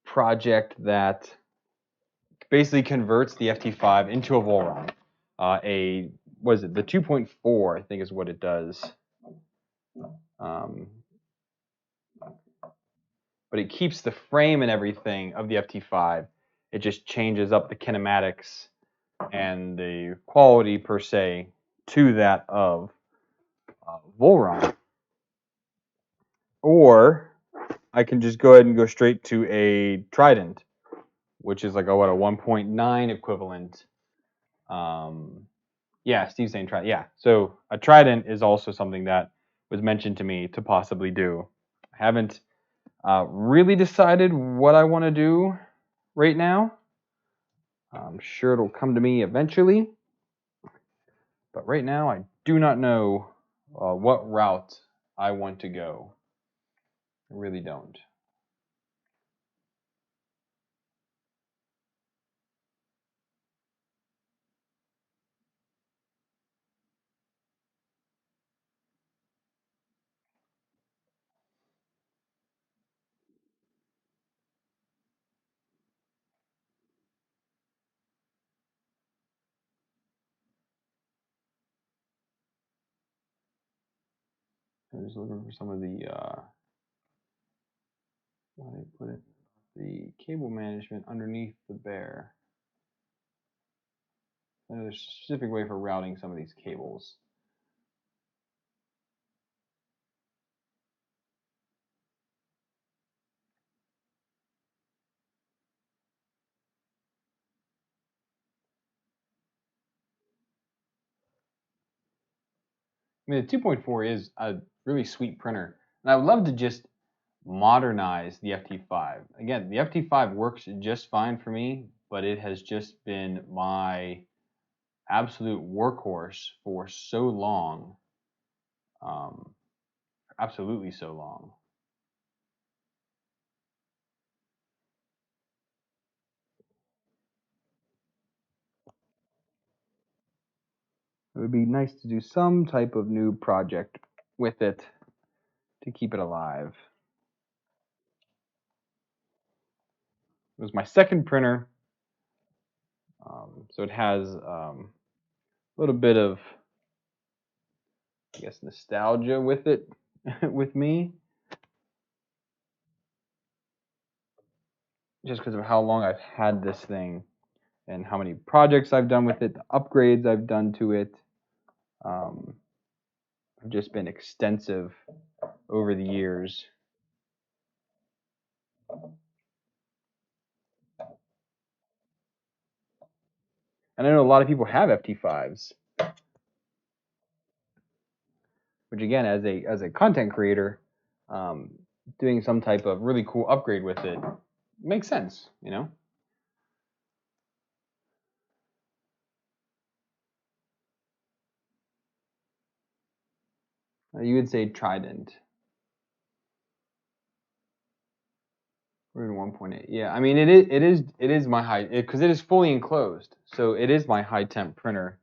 project that basically converts the FT5 into a Volron. What is it? The 2.4, I think, is what it does. But it keeps the frame and everything of the FT5. It just changes up the kinematics and the quality per se to that of Volron. or I can just go ahead and go straight to a Trident, which is like a 1.9 equivalent. Yeah, Steve's saying Trident. Yeah, so a Trident is also something that was mentioned to me to possibly do. I haven't really decided what I want to do right now. I'm sure it'll come to me eventually, but right now I do not know what route I want to go. I really don't. I'm just looking for some of the how do I put it? The cable management underneath the bear. I know there's a specific way for routing some of these cables. I mean, the 2.4 is a really sweet printer, and I would love to just modernize the FT5. Again, the FT5 works just fine for me, but it has just been my absolute workhorse for so long. Absolutely so long. It would be nice to do some type of new project with it to keep it alive. It was my second printer, so it has a little bit of, I guess, nostalgia with it, with me, just because of how long I've had this thing and how many projects I've done with it, the upgrades I've done to it. Have just been extensive over the years. And I know a lot of people have FT5s, which again, as a content creator, doing some type of really cool upgrade with it makes sense, you know. You would say Trident. We're in 1.8. Yeah, I mean it is my high, because it is fully enclosed, so it is my high temp printer.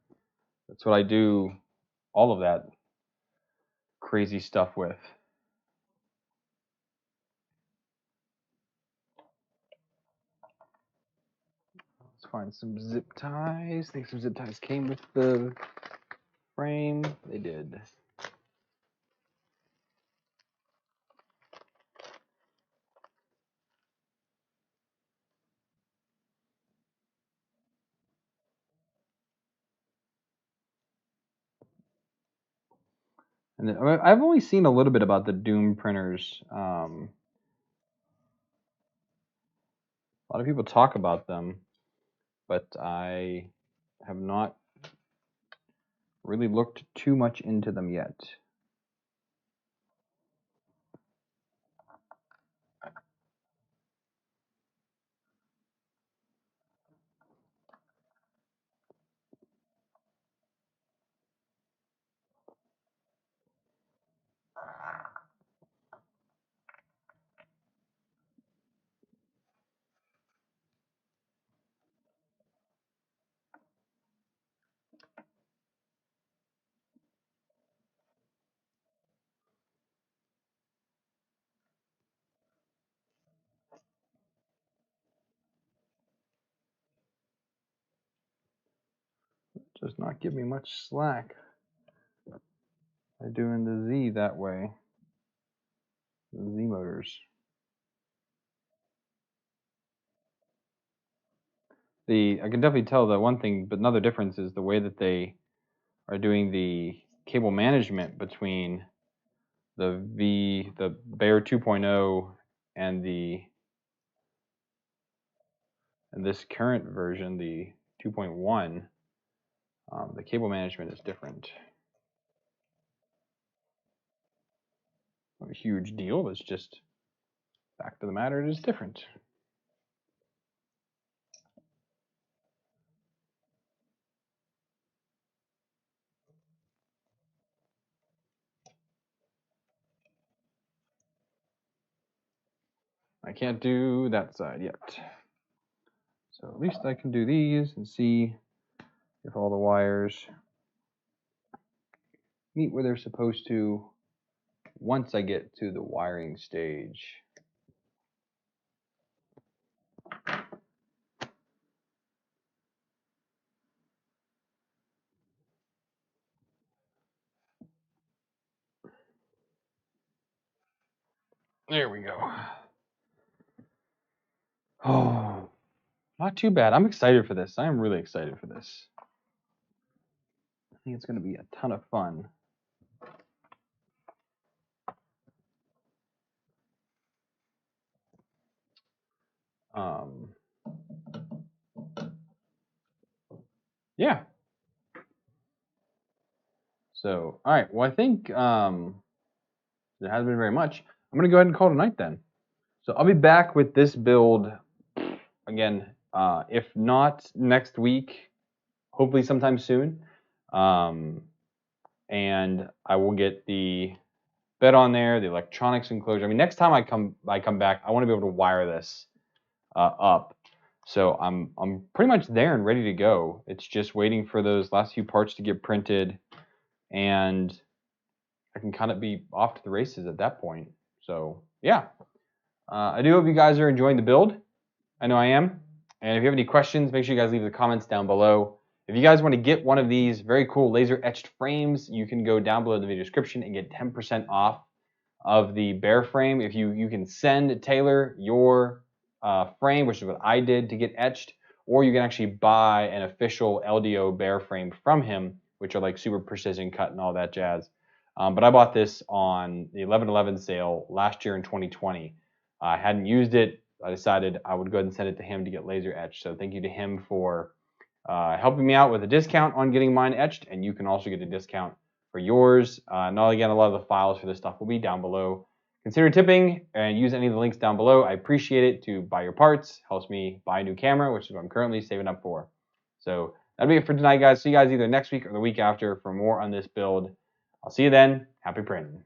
That's what I do all of that crazy stuff with. Let's find some zip ties. I think some zip ties came with the frame. They did. And I've only seen a little bit about the Doom printers. A lot of people talk about them, but I have not really looked too much into them yet. Does not give me much slack by doing the Z that way. The Z motors. I can definitely tell that one thing, but another difference is the way that they are doing the cable management between the Bear 2.0 and this current version, the 2.1, the cable management is different. Not a huge deal. It's just fact of the matter, it is different. I can't do that side yet. So at least I can do these and see if all the wires meet where they're supposed to once I get to the wiring stage. There we go. Oh, not too bad. I'm excited for this. I am really excited for this. I think it's going to be a ton of fun. Yeah. So, all right. Well, I think there hasn't been very much. I'm going to go ahead and call it a night then. So I'll be back with this build again, if not next week, hopefully sometime soon. And I will get the bed on there, the electronics enclosure. I mean, next time I come back, I want to be able to wire this up. So I'm pretty much there and ready to go. It's just waiting for those last few parts to get printed, and I can kind of be off to the races at that point. So yeah, I do hope you guys are enjoying the build. I know I am. And if you have any questions, make sure you guys leave the comments down below. If you guys want to get one of these very cool laser etched frames, you can go down below in the video description and get 10% off of the Bear frame. If you can send Taylor your frame, which is what I did to get etched, or you can actually buy an official LDO Bear frame from him, which are like super precision cut and all that jazz. But I bought this on the 11/11 sale last year in 2020. I hadn't used it. I decided I would go ahead and send it to him to get laser etched. So thank you to him for helping me out with a discount on getting mine etched, and you can also get a discount for yours. And again, a lot of the files for this stuff will be down below. Consider tipping and use any of the links down below. I appreciate it to buy your parts. Helps me buy a new camera, which is what I'm currently saving up for. So that'll be it for tonight, guys. See you guys either next week or the week after for more on this build. I'll see you then. Happy printing.